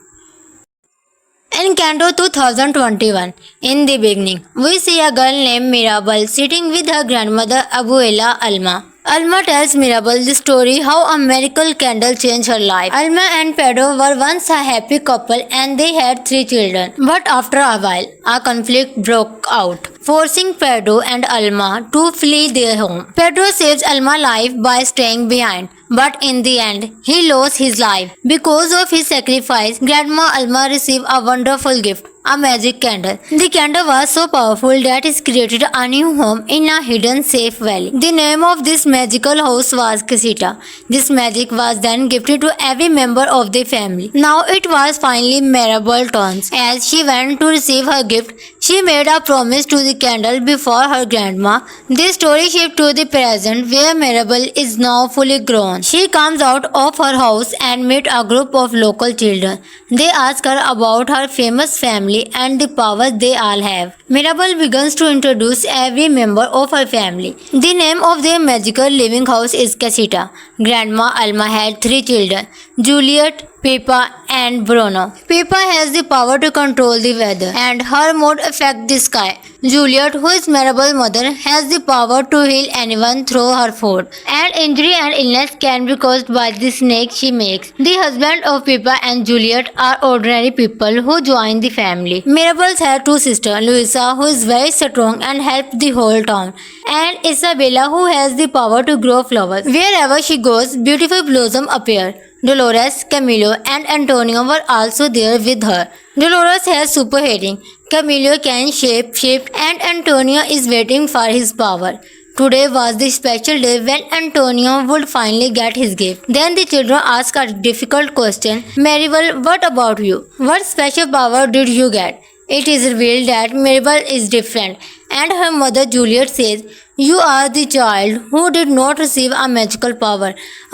Encanto 2021. In the beginning, we see a girl named Mirabel sitting with her grandmother Abuela Alma. Alma tells Mirabel the story how a miracle candle changed her life. Alma and Pedro were once a happy couple and they had 3 children. But after a while, a conflict broke out. forcing Pedro and Alma to flee their home. Pedro saves Alma's life by staying behind, but in the end, he lost his life. Because of his sacrifice, Grandma Alma received a wonderful gift, a magic candle. The candle was so powerful that it created a new home in a hidden safe valley. The name of this magical house was Casita. This magic was then gifted to every member of the family. Now it was finally Mirabel's turn. As she went to receive her gift, she made a promise to the candle before her grandma. The story shifts to the present where Mirabel is now fully grown. She comes out of her house and meets a group of local children. They ask her about her famous family and the powers they all have. Mirabel begins to introduce every member of her family. The name of their magical living house is Casita. Grandma Alma had 3 children, Juliet, Pippa and Bruno. Pippa has the power to control the weather and her mood affects the sky. Juliet, who is Mirabel's mother, has the power to heal anyone through her food. And injury and illness can be caused by the snake she makes. The husband of Pippa and Juliet are ordinary people who join the family. Mirabel has 2 sisters, Luisa, who is very strong and helps the whole town, and Isabella, who has the power to grow flowers. Wherever she goes, beautiful blossoms appear. Dolores, Camilo and Antonio were also there with her. Dolores has super hearing, Camilo can shape and Antonio is waiting for his power. Today was the special day when Antonio would finally get his gift. Then the children ask a difficult question. Mirabel, what about you? What special power did you get? It is revealed that Mirabel is different, and her mother Juliet says, "You are the child who did not receive a magical power."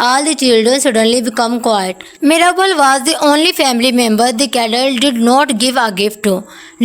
All the children suddenly become quiet. Mirabel was the only family member the candle did not give a gift to.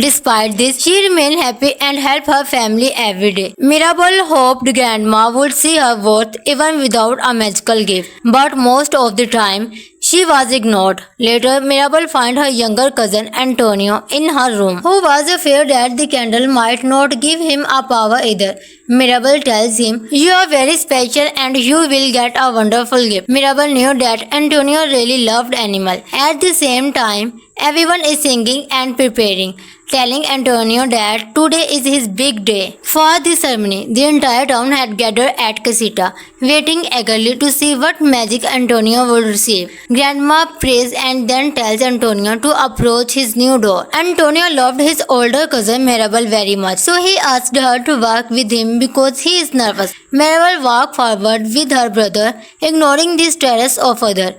Despite this, she remained happy and helped her family every day. Mirabel hoped Grandma would see her worth even without a magical gift, but most of the time, she was ignored. Later, Mirabel found her younger cousin Antonio in her room, who was afraid that the candle might not give him a power either. Mirabel tells him, "You are very special and you will get a wonderful gift." Mirabel knew that Antonio really loved animals. At the same time, everyone is singing and preparing, telling Antonio that today is his big day. For the ceremony, the entire town had gathered at Casita, waiting eagerly to see what magic Antonio would receive. Grandma prays and then tells Antonio to approach his new door. Antonio loved his older cousin Mirabel very much, so he asked her to walk with him because he is nervous. Mirabel walked forward with her brother, ignoring the stares of others.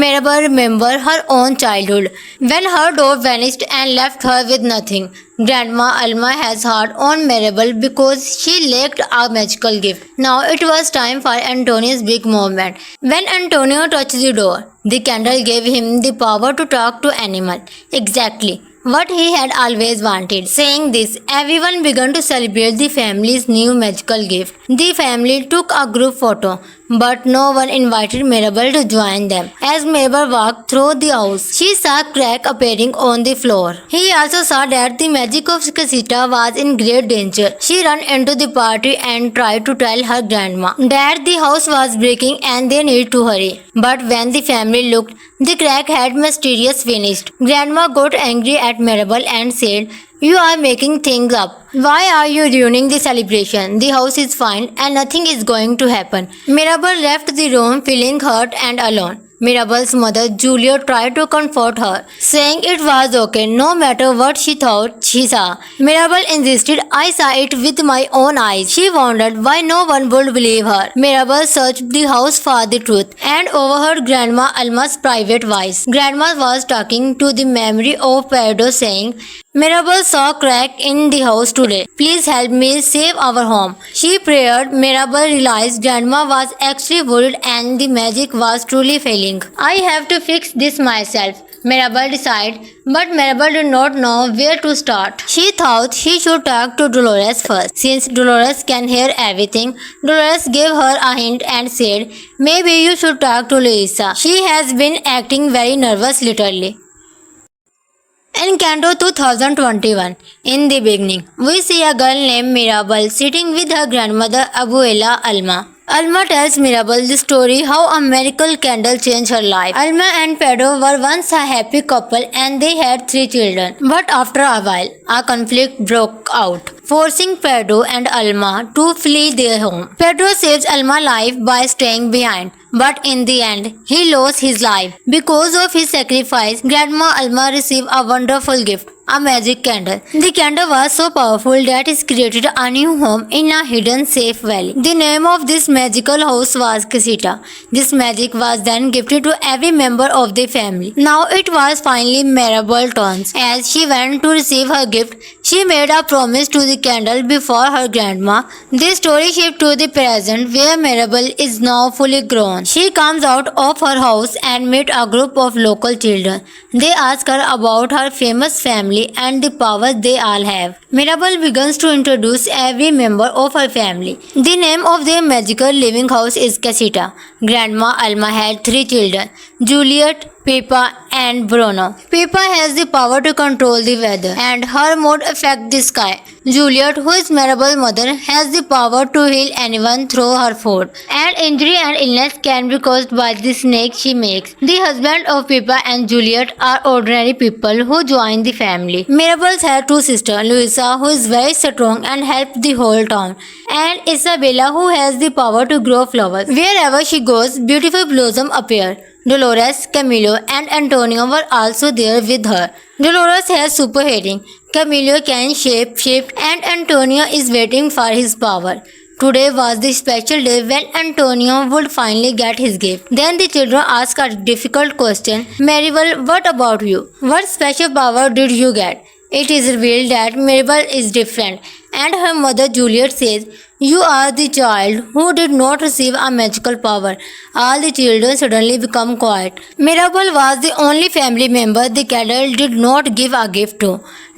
Mirabel remembered her own childhood, when her door vanished and left her with nothing. Grandma Alma has heart on Mirabel because she lacked a magical gift. Now it was time for Antonio's big moment. When Antonio touched the door, the candle gave him the power to talk to animals. Exactly what he had always wanted. Saying this, everyone began to celebrate the family's new magical gift. The family took a group photo, but no one invited Mirabel to join them. As Mirabel walked through the house, she saw crack appearing on the floor. He also saw that the magic of Casita was in great danger. She ran into the party and tried to tell her grandma that the house was breaking and they needed to hurry. But when the family looked, the crack had mysteriously vanished. Grandma got angry at Mirabel and said, "You are making things up. Why are you ruining the celebration? The house is fine and nothing is going to happen." Mirabel left the room feeling hurt and alone. Mirabel's mother Julia tried to comfort her, saying it was okay no matter what she thought she saw. Mirabel insisted, "I saw it with my own eyes." She wondered why no one would believe her. Mirabel searched the house for the truth and overheard Grandma Alma's private voice. Grandma was talking to the memory of Pedro, saying, "Mirabel saw crack in the house today. Please help me save our home." She prayed. Mirabel realized Grandma was actually worried and the magic was truly failing. "I have to fix this myself," Mirabel decided, but Mirabel did not know where to start. She thought she should talk to Dolores first. Since Dolores can hear everything, Dolores gave her a hint and said, "Maybe you should talk to Luisa. She has been acting very nervous lately." In Canto 2021, in the beginning, we see a girl named Mirabel sitting with her grandmother Abuela Alma. Alma tells Mirabel the story how a miracle candle changed her life. Alma and Pedro were once a happy couple and they had 3 children. But after a while, a conflict broke out. forcing Pedro and Alma to flee their home. Pedro saves Alma's life by staying behind, but in the end, he lost his life. Because of his sacrifice, Grandma Alma received a wonderful gift, a magic candle. The candle was so powerful that it created a new home in a hidden safe valley. The name of this magical house was Casita. This magic was then gifted to every member of the family. Now it was finally Mirabel's turn. As she went to receive her gift, she made a promise to the candle before her grandma. This story shifts to the present where Mirabel is now fully grown. She comes out of her house and meets a group of local children. They ask her about her famous family and the powers they all have. Mirabel begins to introduce every member of her family. The name of their magical living house is Casita. Grandma Alma had 3 children, Juliet, Pippa and Bruno. Pippa has the power to control the weather and her mood affects the sky. Juliet, who is Mirabel's mother, has the power to heal anyone through her food. And injury and illness can be caused by the snake she makes. The husband of Pippa and Juliet are ordinary people who join the family. Mirabel has 2 sisters, Luisa, who is very strong and helps the whole town, and Isabella, who has the power to grow flowers. Wherever she goes, beautiful blossoms appear. Dolores, Camilo and Antonio were also there with her. Dolores has super hearing, Camilo can shape and Antonio is waiting for his power. Today was the special day when Antonio would finally get his gift. Then the children ask a difficult question. Maribel, what about you? What special power did you get? It is revealed that Maribel is different, and her mother Juliet says, "You are the child who did not receive a magical power." All the children suddenly become quiet. Mirabel was the only family member the candle did not give a gift to.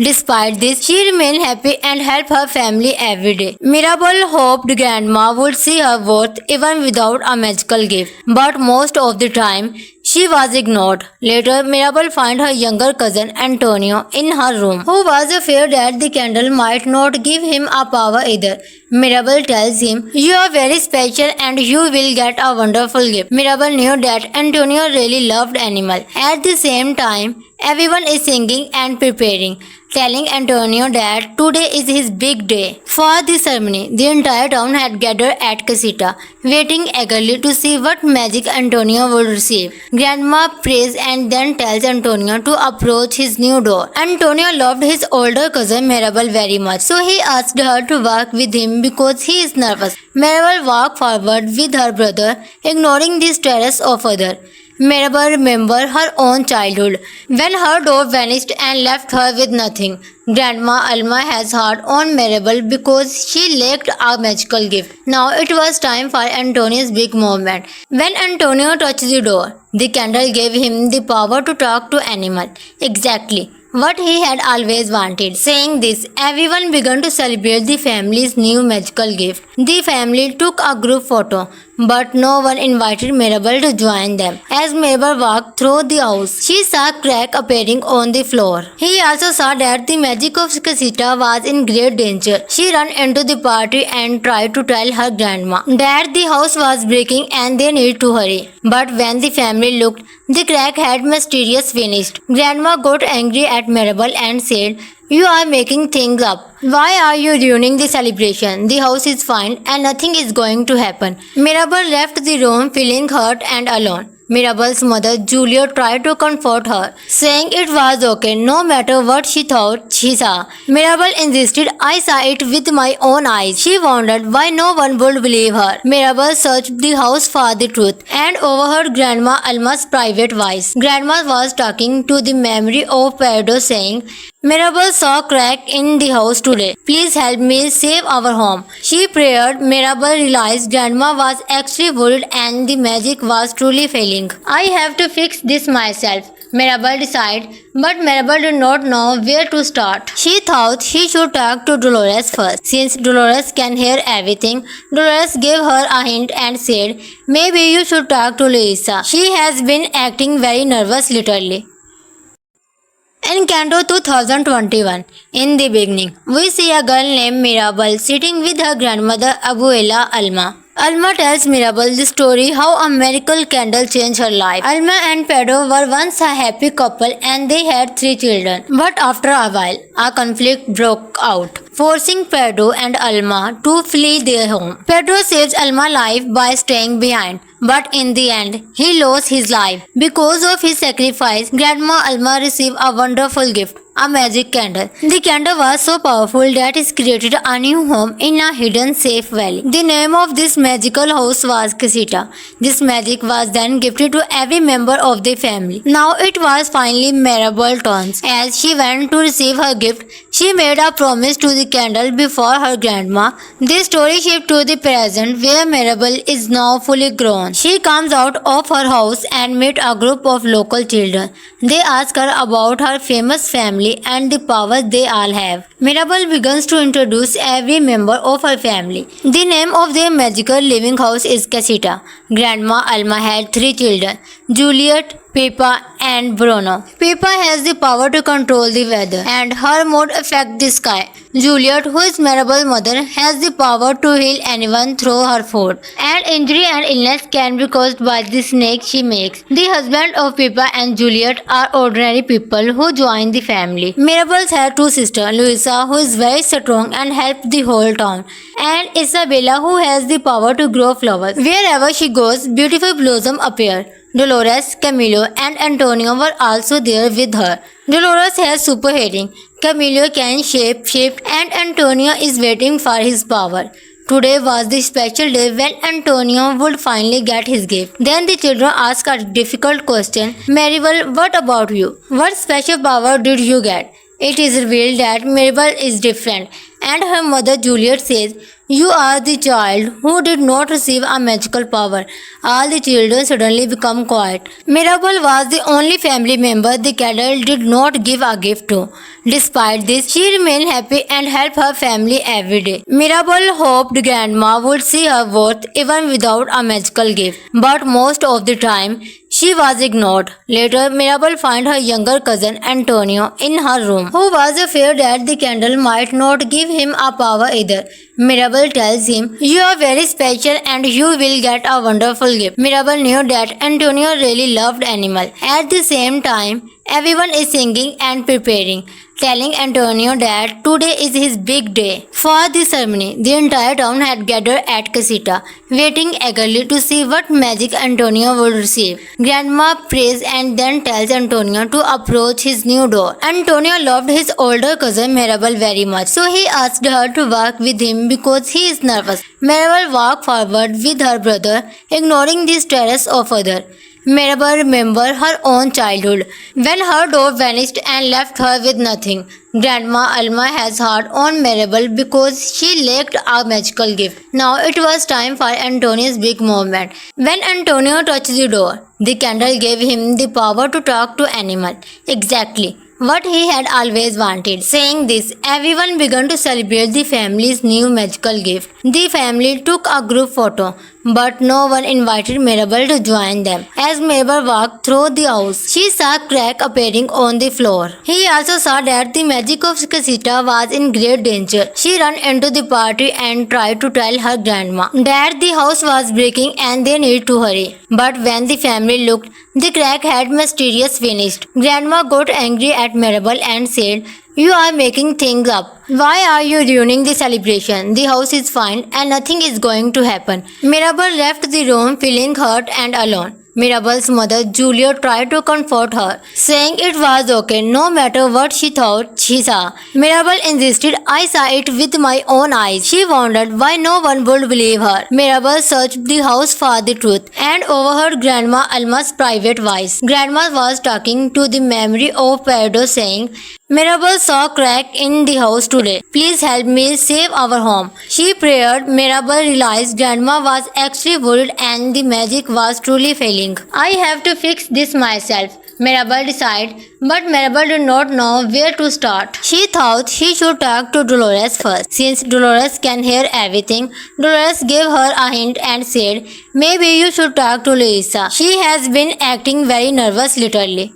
Despite this, she remained happy and helped her family every day. Mirabel hoped Grandma would see her worth even without a magical gift, but most of the time, she was ignored. Later, Mirabel found her younger cousin Antonio in her room, who was afraid that the candle might not give him a power either. Mirabel tells him, "You are very special and you will get a wonderful gift." Mirabel knew that Antonio really loved animals. At the same time, everyone is singing and preparing, telling Antonio that today is his big day. For the ceremony, the entire town had gathered at Casita, waiting eagerly to see what magic Antonio would receive. Grandma prays and then tells Antonio to approach his new door. Antonio loved his older cousin Mirabel very much, so he asked her to walk with him because he is nervous. Mirabel walked forward with her brother, ignoring the stares of others. Mirabel remembered her own childhood, when her door vanished and left her with nothing. Grandma Alma has heart on Mirabel because she lacked a magical gift. Now it was time for Antonio's big moment. When Antonio touched the door, the candle gave him the power to talk to animals. Exactly what he had always wanted. Saying this, everyone began to celebrate the family's new magical gift. The family took a group photo, but no one invited Mirabel to join them. As Mirabel walked through the house, she saw a crack appearing on the floor. He also saw that the magic of Casita was in great danger. She ran into the party and tried to tell her grandma that the house was breaking and they needed to hurry. But when the family looked, the crack had mysteriously vanished. Grandma got angry at Mirabel and said, "You are making things up. Why are you ruining the celebration? The house is fine and nothing is going to happen." Mirabel left the room feeling hurt and alone. Mirabel's mother Julia tried to comfort her, saying it was okay no matter what she thought she saw. Mirabel insisted, "I saw it with my own eyes." She wondered why no one would believe her. Mirabel searched the house for the truth and overheard Grandma Alma's private voice. Grandma was talking to the memory of Pedro, saying, "Mirabel saw a crack in the house today. Please help me save our home." She prayed. Mirabel realized Grandma was actually worried and the magic was truly failing. "I have to fix this myself," Mirabel decided, but Mirabel did not know where to start. She thought she should talk to Dolores first. Since Dolores can hear everything, Dolores gave her a hint and said, "Maybe you should talk to Luisa. She has been acting very nervous lately." Encanto 2021. In the beginning, we see a girl named Mirabel sitting with her grandmother Abuela Alma. Alma tells Mirabel the story how a miracle candle changed her life. Alma and Pedro were once a happy couple and they had 3 children. But after a while, a conflict broke out, forcing Pedro and Alma to flee their home. Pedro saves Alma's life by staying behind, but in the end, he lost his life. Because of his sacrifice, Grandma Alma received a wonderful gift, a magic candle. The candle was so powerful that it created a new home in a hidden safe valley. The name of this magical house was Casita. This magic was then gifted to every member of the family. Now it was finally Mirabel's turn. As she went to receive her gift, she made a promise to the candle before her grandma. The story shifts to the present where Mirabel is now fully grown. She comes out of her house and meets a group of local children. They ask her about her famous family and the power they all have. Mirabel begins to introduce every member of her family. The name of their magical living house is Casita. Grandma Alma had 3 children, Juliet, Pippa and Bruno. Pippa has the power to control the weather and her mood affects the sky. Juliet, who is Mirabel's mother, has the power to heal anyone through her food. And injury and illness can be caused by the snake she makes. The husband of Pippa and Juliet are ordinary people who join the family. Mirabel has 2 sisters, Luisa, who is very strong and helps the whole town, and Isabella, who has the power to grow flowers. Wherever she goes, beautiful blossoms appear. Dolores, Camilo and Antonio were also there with her. Dolores has super hearing, Camilo can shape and Antonio is waiting for his power. Today was the special day when Antonio would finally get his gift. Then the children ask a difficult question. Mirabel, what about you? What special power did you get? It is revealed that Mirabel is different, and her mother Juliet says, "You are the child who did not receive a magical power." All the children suddenly become quiet. Mirabel was the only family member the candle did not give a gift to. Despite this, she remained happy and helped her family every day. Mirabel hoped Grandma would see her worth even without a magical gift, but most of the time, she was ignored. Later, Mirabel found her younger cousin Antonio in her room, who was afraid that the candle might not give him a power either. Mirabel tells him, "You are very special and you will get a wonderful gift." Mirabel knew that Antonio really loved animals. At the same time, everyone is singing and preparing, telling Antonio that today is his big day. For the ceremony, the entire town had gathered at Casita, waiting eagerly to see what magic Antonio would receive. Grandma prays and then tells Antonio to approach his new door. Antonio loved his older cousin Mirabel very much, so he asked her to walk with him because he is nervous. Mirabel walked forward with her brother, ignoring the stares of others. Mirabel remembered her own childhood, when her door vanished and left her with nothing. Grandma Alma has heart on Mirabel because she lacked a magical gift. Now it was time for Antonio's big moment. When Antonio touched the door, the candle gave him the power to talk to animals. Exactly what he had always wanted. Saying this, everyone began to celebrate the family's new magical gift. The family took a group photo, but no one invited Mirabel to join them. As Mirabel walked through the house, she saw a crack appearing on the floor. He also saw that the magic of Casita was in great danger. She ran into the party and tried to tell her grandma that the house was breaking and they needed to hurry. But when the family looked, the crack had mysteriously vanished. Grandma got angry at Mirabel and said, "You are making things up. Why are you ruining the celebration? The house is fine and nothing is going to happen." Mirabel left the room feeling hurt and alone. Mirabel's mother Julia tried to comfort her, saying it was okay no matter what she thought she saw. Mirabel insisted, "I saw it with my own eyes." She wondered why no one would believe her. Mirabel searched the house for the truth and overheard Grandma Alma's private voice. Grandma was talking to the memory of Pedro, saying, "Mirabel saw a crack in the house today. Please help me save our home." She prayed. Mirabel realized Grandma was actually worried and the magic was truly failing. "I have to fix this myself," Mirabel decided, but Mirabel did not know where to start. She thought she should talk to Dolores first. Since Dolores can hear everything, Dolores gave her a hint and said, "Maybe you should talk to Luisa. She has been acting very nervous lately."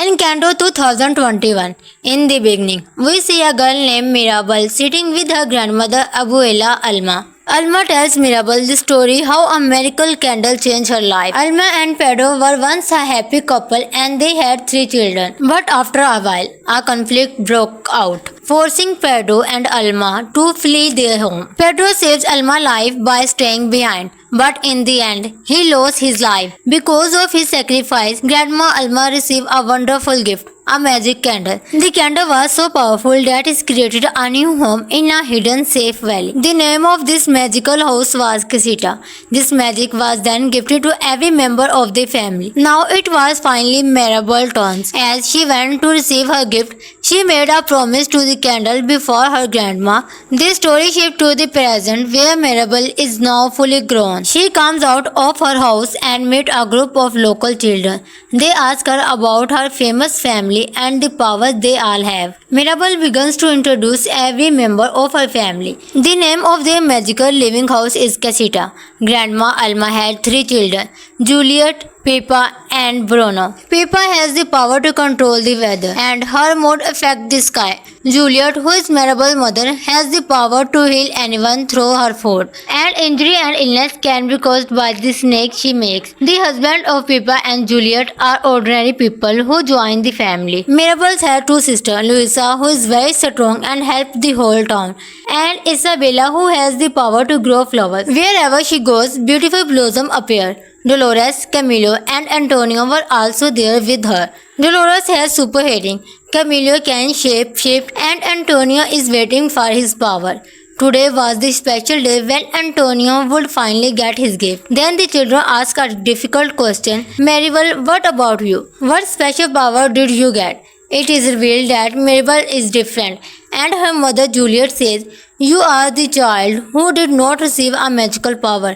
Encanto 2021. In the beginning, we see a girl named Mirabel sitting with her grandmother Abuela Alma. Alma tells Mirabel the story how a miracle candle changed her life. Alma and Pedro were once a happy couple and they had 3 children. But after a while, a conflict broke out, forcing Pedro and Alma to flee their home. Pedro saves Alma's life by staying behind. But in the end, he lost his life. Because of his sacrifice, Grandma Alma received a wonderful gift, a magic candle. The candle was so powerful that it created a new home in a hidden safe valley. The name of this magical house was Casita. This magic was then gifted to every member of the family. Now it was finally Mirabel's turn. As she went to receive her gift, she made a promise to the candle before her grandma. The story shifts to the present where Mirabel is now fully grown. She comes out of her house and meets a group of local children. They ask her about her famous family and the powers they all have. Mirabel begins to introduce every member of her family. The name of their magical living house is Casita. Grandma Alma had 3 children, Juliet, Pippa and Bruno. Pippa has the power to control the weather and her mood affects the sky. Juliet, who is Mirabel's mother, has the power to heal anyone through her food. And injury and illness can be caused by the snake she makes. The husband of Pippa and Juliet are ordinary people who join the family. Mirabel has 2 sisters, Luisa, who is very strong and helps the whole town, and Isabella, who has the power to grow flowers. Wherever she goes, beautiful blossoms appear. Dolores, Camilo and Antonio were also there with her. Dolores has super hearing, Camilo can shape and Antonio is waiting for his power. Today was the special day when Antonio would finally get his gift. Then the children ask a difficult question. Mirabel, what about you? What special power did you get? It is revealed that Mirabel is different, and her mother Juliet says, "You are the child who did not receive a magical power."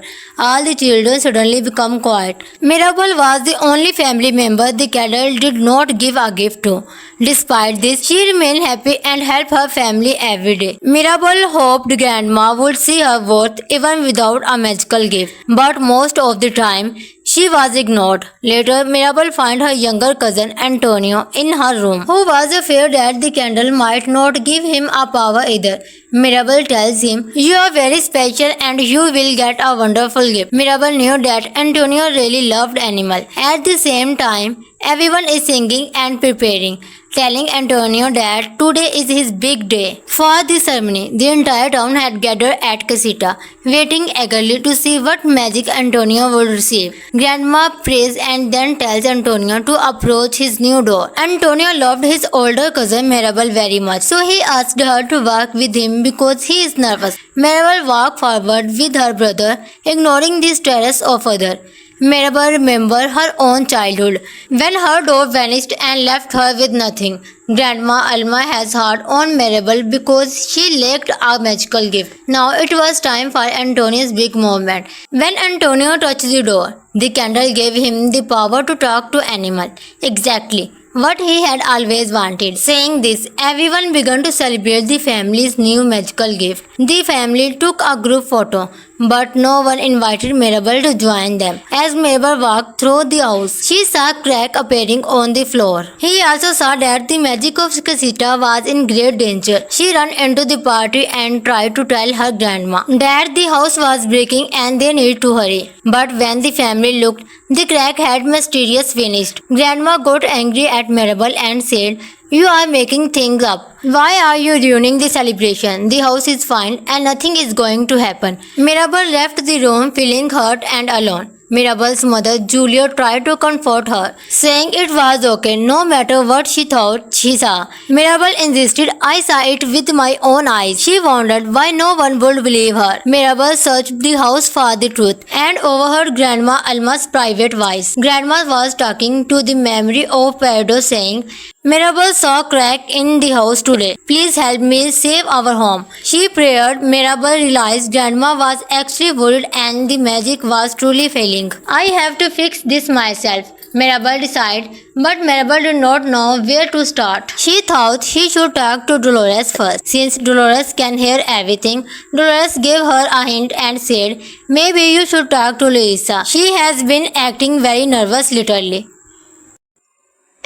All the children suddenly become quiet. Mirabel was the only family member the candle did not give a gift to. Despite this, she remained happy and helped her family every day. Mirabel hoped Grandma would see her worth even without a magical gift, but most of the time, she was ignored. Later, Mirabel found her younger cousin Antonio in her room, who was afraid that the candle might not give him a power either. Mirabel tells him, "You are very special and you will get a wonderful gift." Mirabel knew that Antonio really loved animals. At the same time, everyone is singing and preparing, telling Antonio that today is his big day. For the ceremony, the entire town had gathered at Casita, waiting eagerly to see what magic Antonio would receive. Grandma prays and then tells Antonio to approach his new door. Antonio loved his older cousin Mirabel very much, so he asked her to walk with him because he is nervous. Mirabel walked forward with her brother, ignoring the stares of others. Mirabel remembered her own childhood, when her door vanished and left her with nothing. Grandma Alma has heard on Mirabel because she lacked a magical gift. Now it was time for Antonio's big moment. When Antonio touched the door, the candle gave him the power to talk to animals. Exactly what he had always wanted. Saying this, everyone began to celebrate the family's new magical gift. The family took a group photo, but no one invited Mirabel to join them. As Mirabel walked through the house, she saw a crack appearing on the floor. He also saw that the magic of Casita was in great danger. She ran into the party and tried to tell her grandma that the house was breaking and they needed to hurry. But when the family looked, the crack had mysteriously vanished. Grandma got angry at Mirabel and said, "You are making things up. Why are you ruining the celebration? The house is fine and nothing is going to happen." Mirabel left the room feeling hurt and alone. Mirabel's mother Julia tried to comfort her, saying it was okay no matter what she thought she saw. Mirabel insisted, "I saw it with my own eyes." She wondered why no one would believe her. Mirabel searched the house for the truth and overheard Grandma Alma's private voice. Grandma was talking to the memory of Pedro, saying, "Mirabel saw a crack in the house today. Please help me save our home." She prayed. Mirabel realized Grandma was actually worried and the magic was truly failing. "I have to fix this myself," Mirabel decided, but Mirabel did not know where to start. She thought she should talk to Dolores first. Since Dolores can hear everything, Dolores gave her a hint and said, "Maybe you should talk to Luisa. She has been acting very nervous lately."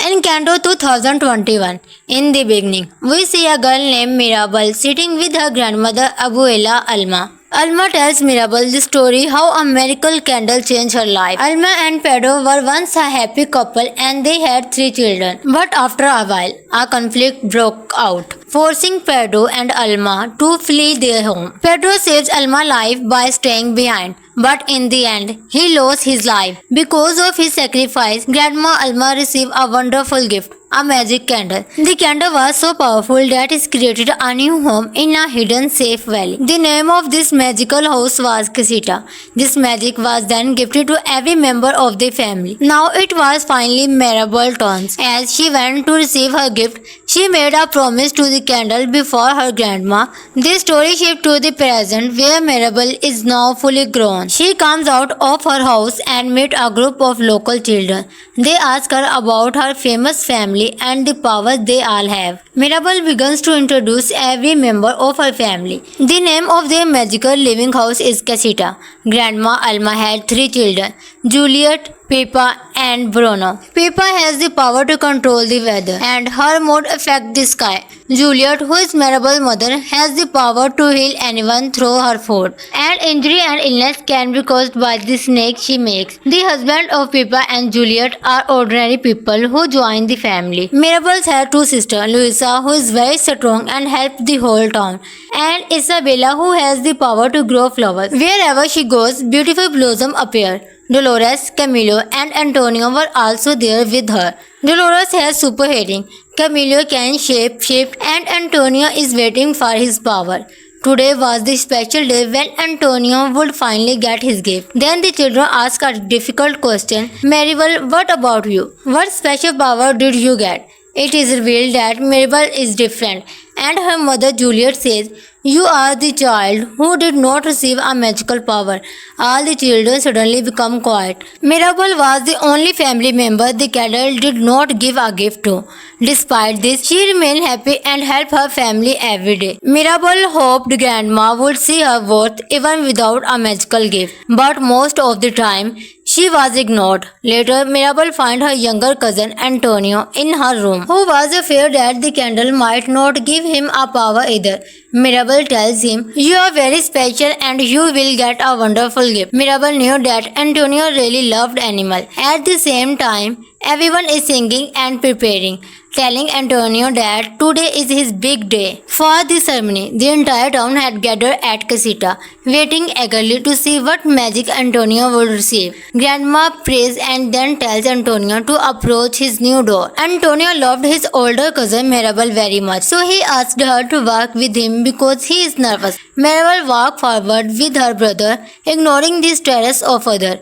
Encanto 2021. In the beginning, we see a girl named Mirabel sitting with her grandmother Abuela Alma. Alma tells Mirabel the story how a miracle candle changed her life. Alma and Pedro were once a happy couple and they had 3 children. But after a while, a conflict broke out, forcing Pedro and Alma to flee their home. Pedro saves Alma's life by staying behind, but in the end, he lost his life. Because of his sacrifice, Grandma Alma received a wonderful gift, a magic candle. The candle was so powerful that it created a new home in a hidden safe valley. The name of this magical house was Casita. This magic was then gifted to every member of the family. Now it was finally Mirabel's turn. As she went to receive her gift, she made a promise to the candle before her grandma. This story shifts to the present where Mirabel is now fully grown. She comes out of her house and meets a group of local children. They ask her about her famous family and the power they all have. Mirabel begins to introduce every member of her family. The name of their magical living house is Casita. Grandma Alma had 3 children, Juliet, Pippa and Bruno. Pippa has the power to control the weather and her mood affects the sky. Juliet, who is Mirabel's mother, has the power to heal anyone through her food. And injury and illness can be caused by the snake she makes. The husband of Pippa and Juliet are ordinary people who join the family. Mirabel has 2 sisters, Luisa, who is very strong and helps the whole town, and Isabella, who has the power to grow flowers. Wherever she goes, beautiful blossoms appear. Dolores, Camilo and Antonio were also there with her. Dolores has super hearing, Camilo can shape and Antonio is waiting for his power. Today was the special day when Antonio would finally get his gift. Then the children ask a difficult question. Mirabel, what about you? What special power did you get? It is revealed that Mirabel is different, and her mother Juliet says, "You are the child who did not receive a magical power." All the children suddenly become quiet. Mirabel was the only family member the candle did not give a gift to. Despite this, she remained happy and helped her family every day. Mirabel hoped Grandma would see her worth even without a magical gift, but most of the time, she was ignored. Later, Mirabel finds her younger cousin Antonio in her room, who was afraid that the candle might not give him a power either. Mirabel tells him, "You are very special and you will get a wonderful gift." Mirabel knew that Antonio really loved animals. At the same time, everyone is singing and preparing, telling Antonio that today is his big day. For the ceremony, the entire town had gathered at Casita, waiting eagerly to see what magic Antonio would receive. Grandma prays and then tells Antonio to approach his new door. Antonio loved his older cousin Mirabel very much, so he asked her to walk with him because he is nervous. Mirabel walked forward with her brother, ignoring the stares of others.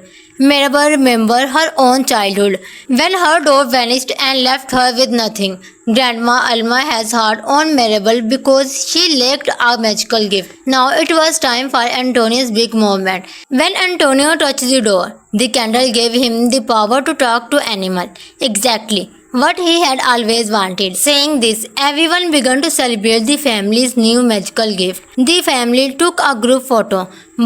Mirabel remembered her own childhood, when her door vanished and left her with nothing. Grandma Alma has heart on Mirabel because she lacked a magical gift. Now it was time for Antonio's big moment. When Antonio touched the door, the candle gave him the power to talk to animals. Exactly what he had always wanted. Saying this, everyone began to celebrate the family's new magical gift. The family took a group photo,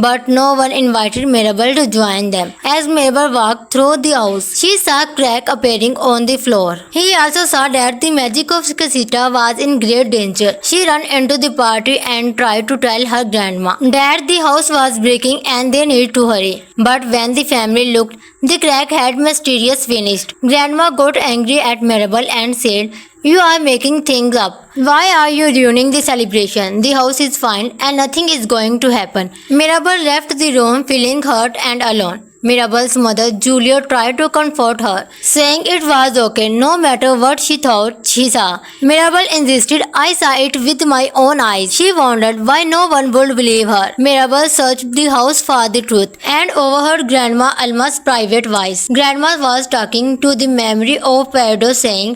but no one invited Mirabel to join them. As Mirabel walked through the house, she saw crack appearing on the floor. He also saw that the magic of Casita was in great danger. She ran into the party and tried to tell her grandma that the house was breaking and they needed to hurry. But when the family looked, the crack had mysteriously vanished. Grandma got angry at Mirabel and said, "You are making things up. Why are you ruining the celebration? The house is fine and nothing is going to happen." Mirabel left the room feeling hurt and alone. Mirabel's mother Julia tried to comfort her, saying it was okay no matter what she thought she saw. Mirabel insisted, "I saw it with my own eyes." She wondered why no one would believe her. Mirabel searched the house for the truth and overheard Grandma Alma's private voice. Grandma was talking to the memory of Pedro, saying,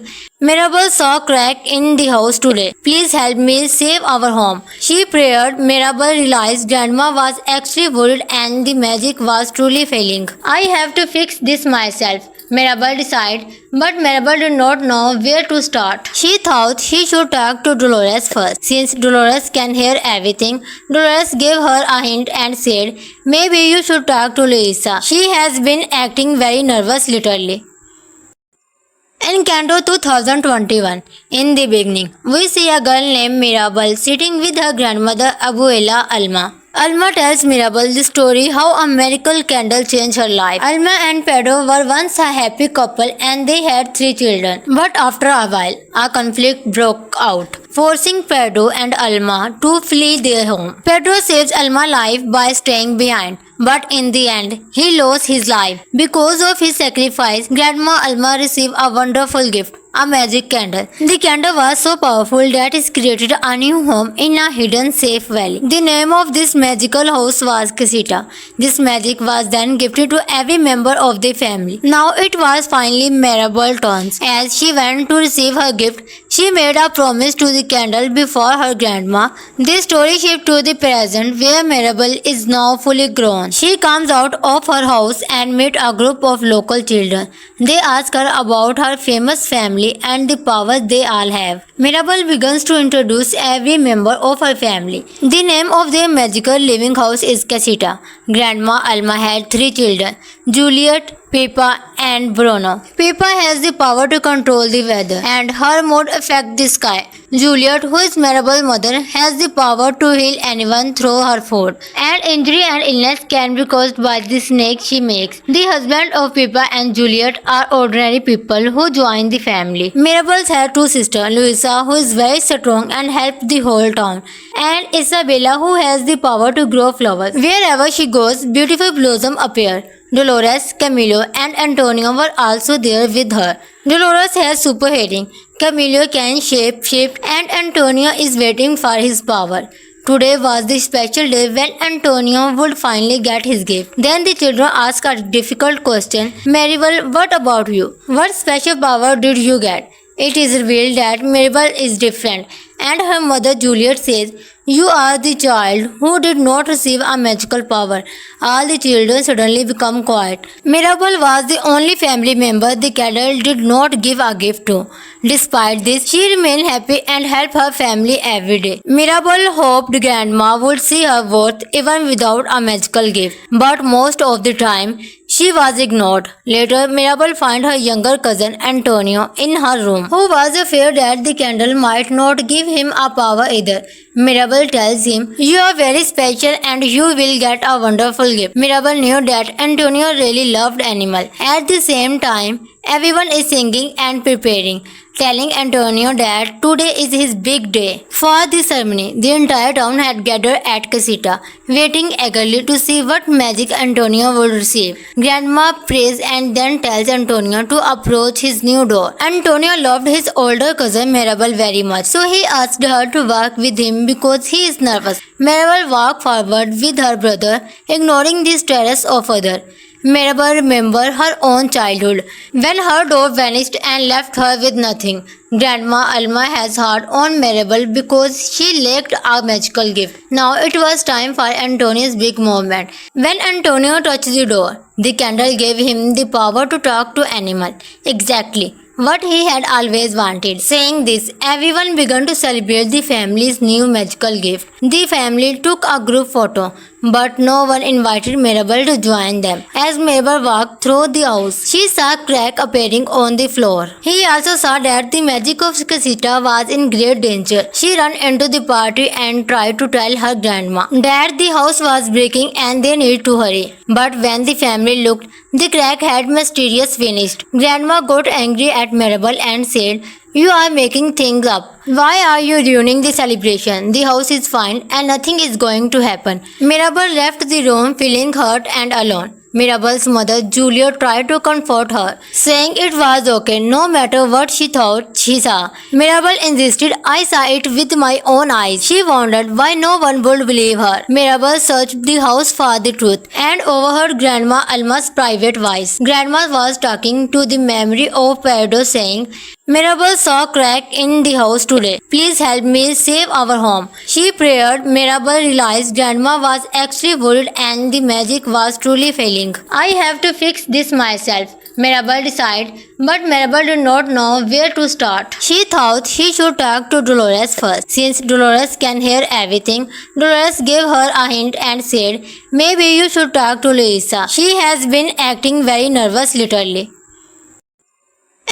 "Mirabel saw crack in the house today. Please help me save our home." She prayed. Mirabel realized Grandma was actually worried and the magic was truly failing. "I have to fix this myself," Mirabel decided, but Mirabel did not know where to start. She thought she should talk to Dolores first. Since Dolores can hear everything, Dolores gave her a hint and said, "Maybe you should talk to Luisa. She has been acting very nervous lately." Encanto 2021. In the beginning, we see a girl named Mirabel sitting with her grandmother Abuela Alma. Alma tells Mirabel the story how a miracle candle changed her life. Alma and Pedro were once a happy couple and they had 3 children. But after a while, a conflict broke out, forcing Pedro and Alma to flee their home. Pedro saves Alma's life by staying behind, but in the end, he lost his life. Because of his sacrifice, Grandma Alma received a wonderful gift, a magic candle. The candle was so powerful that it created a new home in a hidden safe valley. The name of this magical house was Casita. This magic was then gifted to every member of the family. Now it was finally Mirabel's turn. As she went to receive her gift, she made a promise to the candle before her grandma. The story shifts to the present where Mirabel is now fully grown. She comes out of her house and meets a group of local children. They ask her about her famous family and the power they all have. Mirabel begins to introduce every member of her family. The name of their magical living house is Casita. Grandma Alma had 3 children, Juliet, Pippa and Bruno. Pippa has the power to control the weather and her mood affects the sky. Juliet, who is Mirabel's mother, has the power to heal anyone through her food. And injury and illness can be caused by the snake she makes. The husband of Pippa and Juliet are ordinary people who join the family. Mirabel has 2 sisters, Luisa, who is very strong and helps the whole town, and Isabella, who has the power to grow flowers. Wherever she goes, beautiful blossoms appear. Dolores, Camilo and Antonio were also there with her. Dolores has super hearing, Camilo can shape-shift and Antonio is waiting for his power. Today was the special day when Antonio would finally get his gift. Then the children ask a difficult question. Mirabel, what about you? What special power did you get? It is revealed that Mirabel is different and her mother Juliet says, "You are the child who did not receive a magical power." All the children suddenly become quiet. Mirabel was the only family member the candle did not give a gift to. Despite this, she remained happy and helped her family every day. Mirabel hoped Grandma would see her worth even without a magical gift. But most of the time, she was ignored. Later, Mirabel found her younger cousin Antonio in her room, who was afraid that the candle might not give him a power either. Mirabel tells him, "You are very special and you will get a wonderful gift." Mirabel knew that Antonio really loved animals. At the same time, everyone is singing and preparing, telling Antonio that today is his big day. For the ceremony, the entire town had gathered at Casita, waiting eagerly to see what magic Antonio would receive. Grandma prays and then tells Antonio to approach his new door. Antonio loved his older cousin Mirabel very much, so he asked her to walk with him because he is nervous. Mirabel walked forward with her brother, ignoring the stares of others. Mirabel remembered her own childhood, when her door vanished and left her with nothing. Grandma Alma has heart on Mirabel because she lacked a magical gift. Now it was time for Antonio's big moment. When Antonio touched the door, the candle gave him the power to talk to animals. Exactly what he had always wanted. Saying this, everyone began to celebrate the family's new magical gift. The family took a group photo, but no one invited Mirabel to join them. As Mirabel walked through the house, she saw a crack appearing on the floor. He also saw that the magic of Casita was in great danger. She ran into the party and tried to tell her grandma that the house was breaking and they needed to hurry. But when the family looked, the crack had mysteriously vanished. Grandma got angry at Mirabel and said, "You are making things up. Why are you ruining the celebration? The house is fine and nothing is going to happen." Mirabel left the room feeling hurt and alone. Mirabel's mother Julia tried to comfort her, saying it was okay no matter what she thought she saw. Mirabel insisted, "I saw it with my own eyes." She wondered why no one would believe her. Mirabel searched the house for the truth and overheard Grandma Alma's private voice. Grandma was talking to the memory of Pedro, saying, "Mirabel saw a crack in the house today. Please help me save our home." She prayed. Mirabel realized Grandma was actually worried and the magic was truly failing. "I have to fix this myself," Mirabel decided, but Mirabel did not know where to start. She thought she should talk to Dolores first. Since Dolores can hear everything, Dolores gave her a hint and said, "Maybe you should talk to Luisa. She has been acting very nervous lately."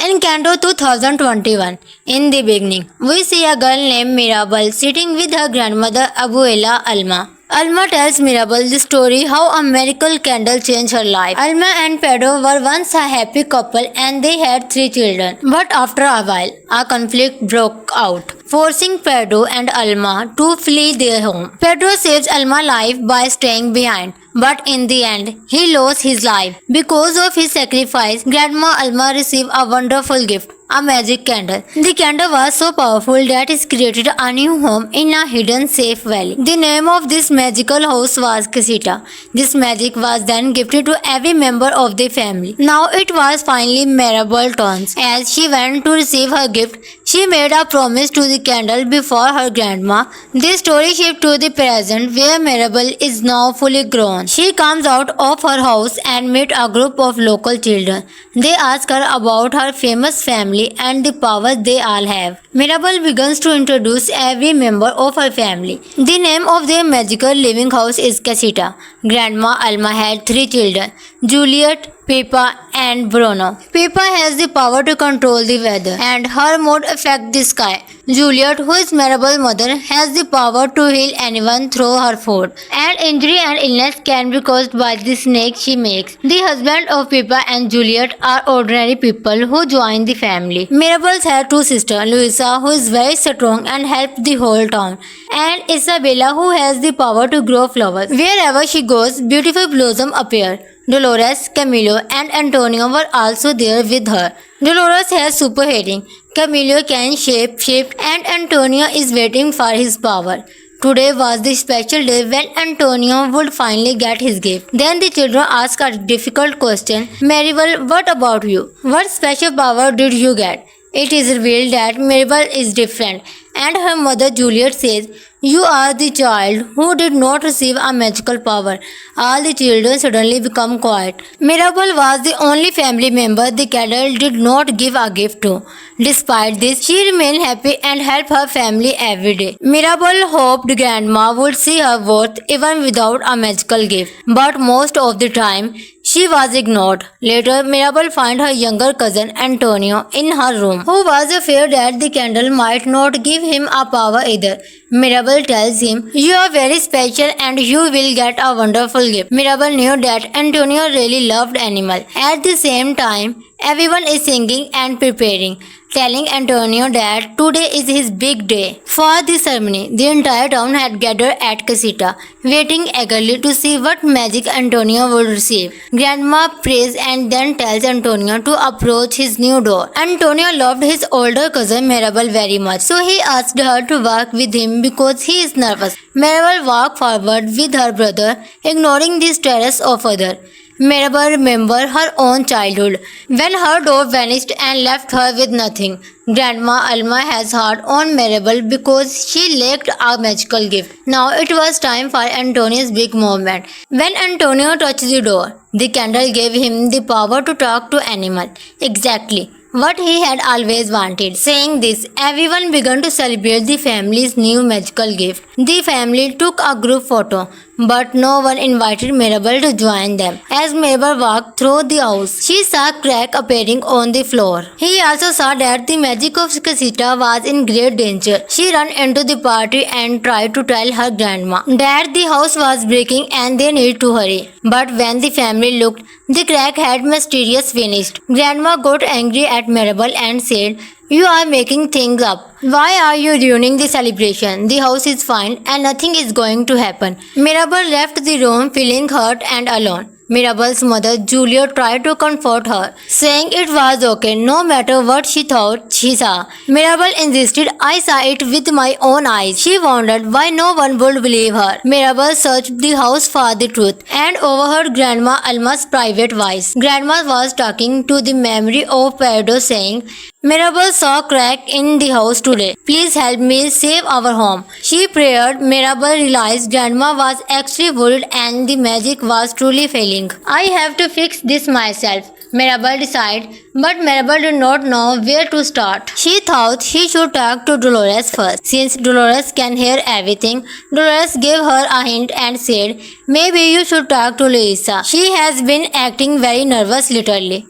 Encanto 2021. In the beginning, we see a girl named Mirabel sitting with her grandmother Abuela Alma. Alma tells Mirabel the story how a miracle candle changed her life. Alma and Pedro were once a happy couple and they had 3 children. But after a while, a conflict broke out, forcing Pedro and Alma to flee their home. Pedro saves Alma's life by staying behind. But in the end, he lost his life. Because of his sacrifice, Grandma Alma received a wonderful gift, a magic candle. The candle was so powerful that it created a new home in a hidden safe valley. The name of this magical house was Casita. This magic was then gifted to every member of the family. Now it was finally Mirabel's turn. As she went to receive her gift, she made a promise to the candle before her grandma. The story shifts to the present where Mirabel is now fully grown. She comes out of her house and meets a group of local children. They ask her about her famous family and the powers they all have. Mirabel begins to introduce every member of her family. The name of their magical living house is Casita. Grandma Alma had 3 children, Juliet, Pippa and Bruno. Pippa has the power to control the weather and her mood affects the sky. Juliet, who is Mirabel's mother, has the power to heal anyone through her food. And injury and illness can be caused by the snake she makes. The husband of Pippa and Juliet are ordinary people who join the family. Mirabel has 2 sisters, Luisa, who is very strong and helps the whole town, and Isabella, who has the power to grow flowers. Wherever she goes, beautiful blossoms appear. Dolores, Camilo, and Antonio were also there with her. Dolores has super hearing. Camilo can shape-shift, and Antonio is waiting for his power. Today was the special day when Antonio would finally get his gift. Then the children ask a difficult question. Mirabel, what about you? What special power did you get? It is revealed that Mirabel is different, and her mother Juliet says, "You are the child who did not receive a magical power." All the children suddenly become quiet. Mirabel was the only family member the candle did not give a gift to. Despite this, she remained happy and helped her family every day. Mirabel hoped Grandma would see her worth even without a magical gift, but most of the time, she was ignored. Later, Mirabel found her younger cousin Antonio in her room, who was afraid that the candle might not give him a power either. Mirabel tells him, "You are very special and you will get a wonderful gift." Mirabel knew that Antonio really loved animals. At the same time, everyone is singing and preparing, telling Antonio that today is his big day. For the ceremony, the entire town had gathered at Casita, waiting eagerly to see what magic Antonio would receive. Grandma prays and then tells Antonio to approach his new door. Antonio loved his older cousin Mirabel very much, so he asked her to walk with him because he is nervous. Mirabel walked forward with her brother, ignoring the stares of others. Mirabel remembered her own childhood, when her door vanished and left her with nothing. Grandma Alma has heard on Mirabel because she lacked a magical gift. Now it was time for Antonio's big moment. When Antonio touched the door, the candle gave him the power to talk to animals. Exactly what he had always wanted. Saying this, everyone began to celebrate the family's new magical gift. The family took a group photo, but no one invited Mirabel to join them. As Mirabel walked through the house, she saw crack appearing on the floor. He also saw that the magic of Casita was in great danger. She ran into the party and tried to tell her grandma that the house was breaking and they needed to hurry. But when the family looked, the crack had mysteriously vanished. Grandma got angry at Mirabel and said, "You are making things up. Why are you ruining the celebration? The house is fine and nothing is going to happen." Mirabel left the room feeling hurt and alone. Mirabel's mother Julia tried to comfort her, saying it was okay no matter what she thought she saw. Mirabel insisted, "I saw it with my own eyes." She wondered why no one would believe her. Mirabel searched the house for the truth and overheard Grandma Alma's private voice. Grandma was talking to the memory of Pedro, saying, "Mirabel saw crack in the house today. Please help me save our home." She prayed. Mirabel realized Grandma was actually worried and the magic was truly failing. "I have to fix this myself," Mirabel decided, but Mirabel did not know where to start. She thought she should talk to Dolores first. Since Dolores can hear everything, Dolores gave her a hint and said, "Maybe you should talk to Luisa. She has been acting very nervous lately."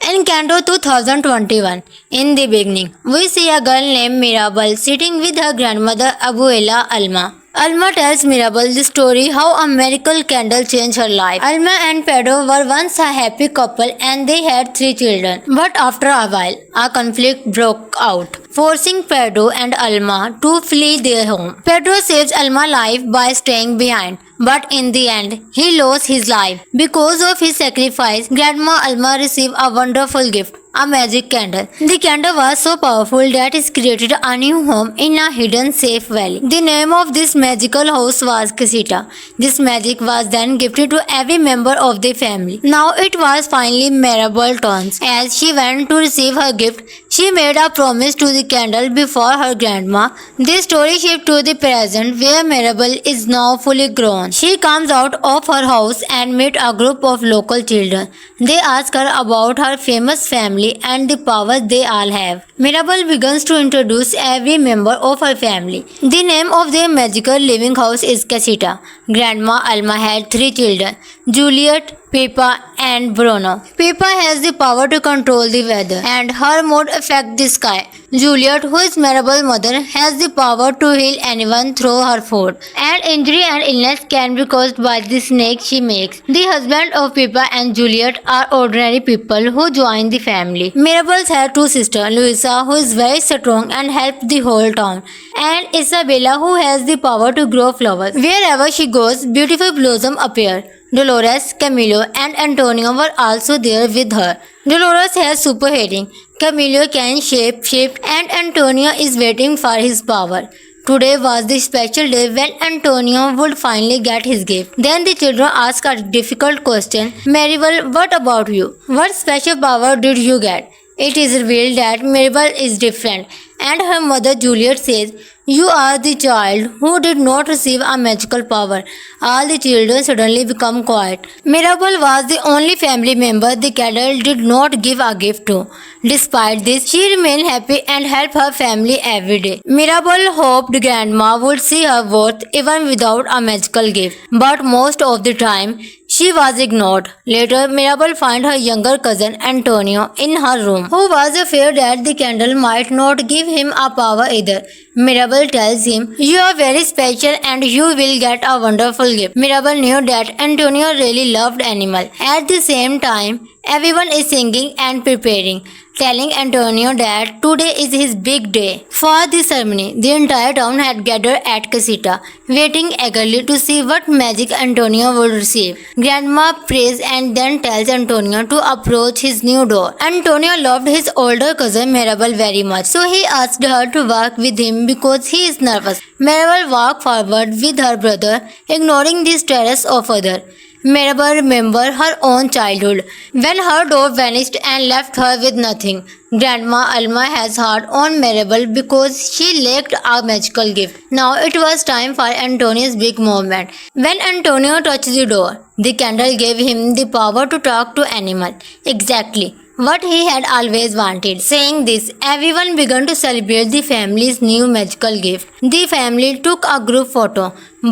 In Canto 2021, in the beginning, we see a girl named Mirabel sitting with her grandmother Abuela Alma. Alma tells Mirabel the story how a miracle candle changed her life. Alma and Pedro were once a happy couple and they had 3 children. But after a while, a conflict broke out, forcing Pedro and Alma to flee their home. Pedro saves Alma's life by staying behind, but in the end, he lost his life. Because of his sacrifice, Grandma Alma received a wonderful gift, a magic candle. The candle was so powerful that it created a new home in a hidden safe valley. The name of this magical house was Casita. This magic was then gifted to every member of the family. Now it was finally Mirabel's turn. As she went to receive her gift, she made a promise to the candle before her grandma. This story shifts to the present where Mirabel is now fully grown. She comes out of her house and meets a group of local children. They ask her about her famous family and the powers they all have. Mirabel begins to introduce every member of her family. The name of their magical living house is Casita. Grandma Alma had 3 children, Juliet, Pippa and Bruno. Pippa has the power to control the weather and her mood affects the sky. Juliet, who is Mirabel's mother, has the power to heal anyone through her food. And injury and illness can be caused by the snake she makes. The husband of Pippa and Juliet are ordinary people who join the family. Mirabel has 2 sisters, Luisa, who is very strong and helps the whole town, and Isabella, who has the power to grow flowers. Wherever she goes, beautiful blossoms appear. Dolores, Camilo and Antonio were also there with her. Dolores has super hearing, Camilo can shape and Antonio is waiting for his power. Today was the special day when Antonio would finally get his gift. Then the children ask a difficult question. Mirabel, what about you? What special power did you get? It is revealed that Mirabel is different, and her mother Juliet says, "You are the child who did not receive a magical power." All the children suddenly become quiet. Mirabel was the only family member the candle did not give a gift to. Despite this, she remained happy and helped her family every day. Mirabel hoped Grandma would see her worth even without a magical gift, but most of the time, she was ignored. Later, Mirabel found her younger cousin Antonio in her room, who was afraid that the candle might not give him a power either. Mirabel tells him, "You are very special and you will get a wonderful gift." Mirabel knew that Antonio really loved animals. At the same time, everyone is singing and preparing, telling Antonio that today is his big day. For the ceremony, the entire town had gathered at Casita, waiting eagerly to see what magic Antonio would receive. Grandma prays and then tells Antonio to approach his new door. Antonio loved his older cousin Mirabel very much, so he asked her to walk with him because he is nervous. Mirabel walked forward with her brother, ignoring the stares of others. Mirabel remembered her own childhood, when her door vanished and left her with nothing. Grandma Alma has heart on Mirabel because she lacked a magical gift. Now it was time for Antonio's big moment. When Antonio touched the door, the candle gave him the power to talk to animals. Exactly what he had always wanted. Saying this, everyone began to celebrate the family's new magical gift. The family took a group photo,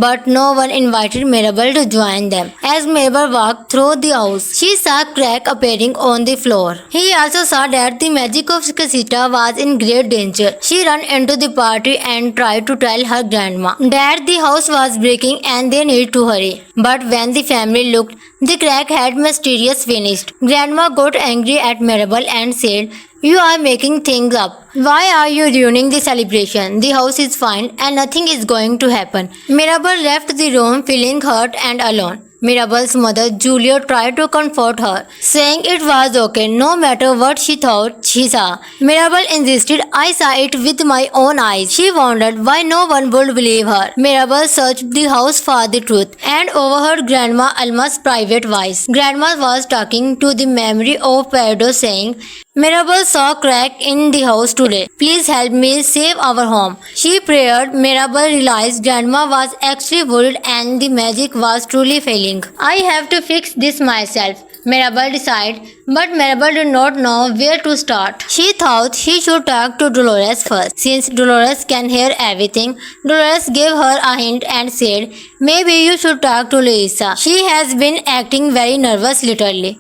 but no one invited Mirabel to join them. As Mirabel walked through the house, she saw crack appearing on the floor. He also saw that the magic of Casita was in great danger. She ran into the party and tried to tell her grandma that the house was breaking and they needed to hurry. But when the family looked, the crack had mysteriously vanished. Grandma got angry at Mirabel and said, "You are making things up. Why are you ruining the celebration? The house is fine and nothing is going to happen." Mirabel left the room feeling hurt and alone. Mirabel's mother Julia tried to comfort her, saying it was okay no matter what she thought she saw. Mirabel insisted, "I saw it with my own eyes." She wondered why no one would believe her. Mirabel searched the house for the truth and overheard Grandma Alma's private voice. Grandma was talking to the memory of Pedro, saying, "Mirabel saw crack in the house today. Please help me save our home." She prayed. Mirabel realized Grandma was actually worried and the magic was truly failing. "I have to fix this myself," Mirabel decided, but Mirabel did not know where to start. She thought she should talk to Dolores first. Since Dolores can hear everything, Dolores gave her a hint and said, "Maybe you should talk to Luisa. She has been acting very nervous lately."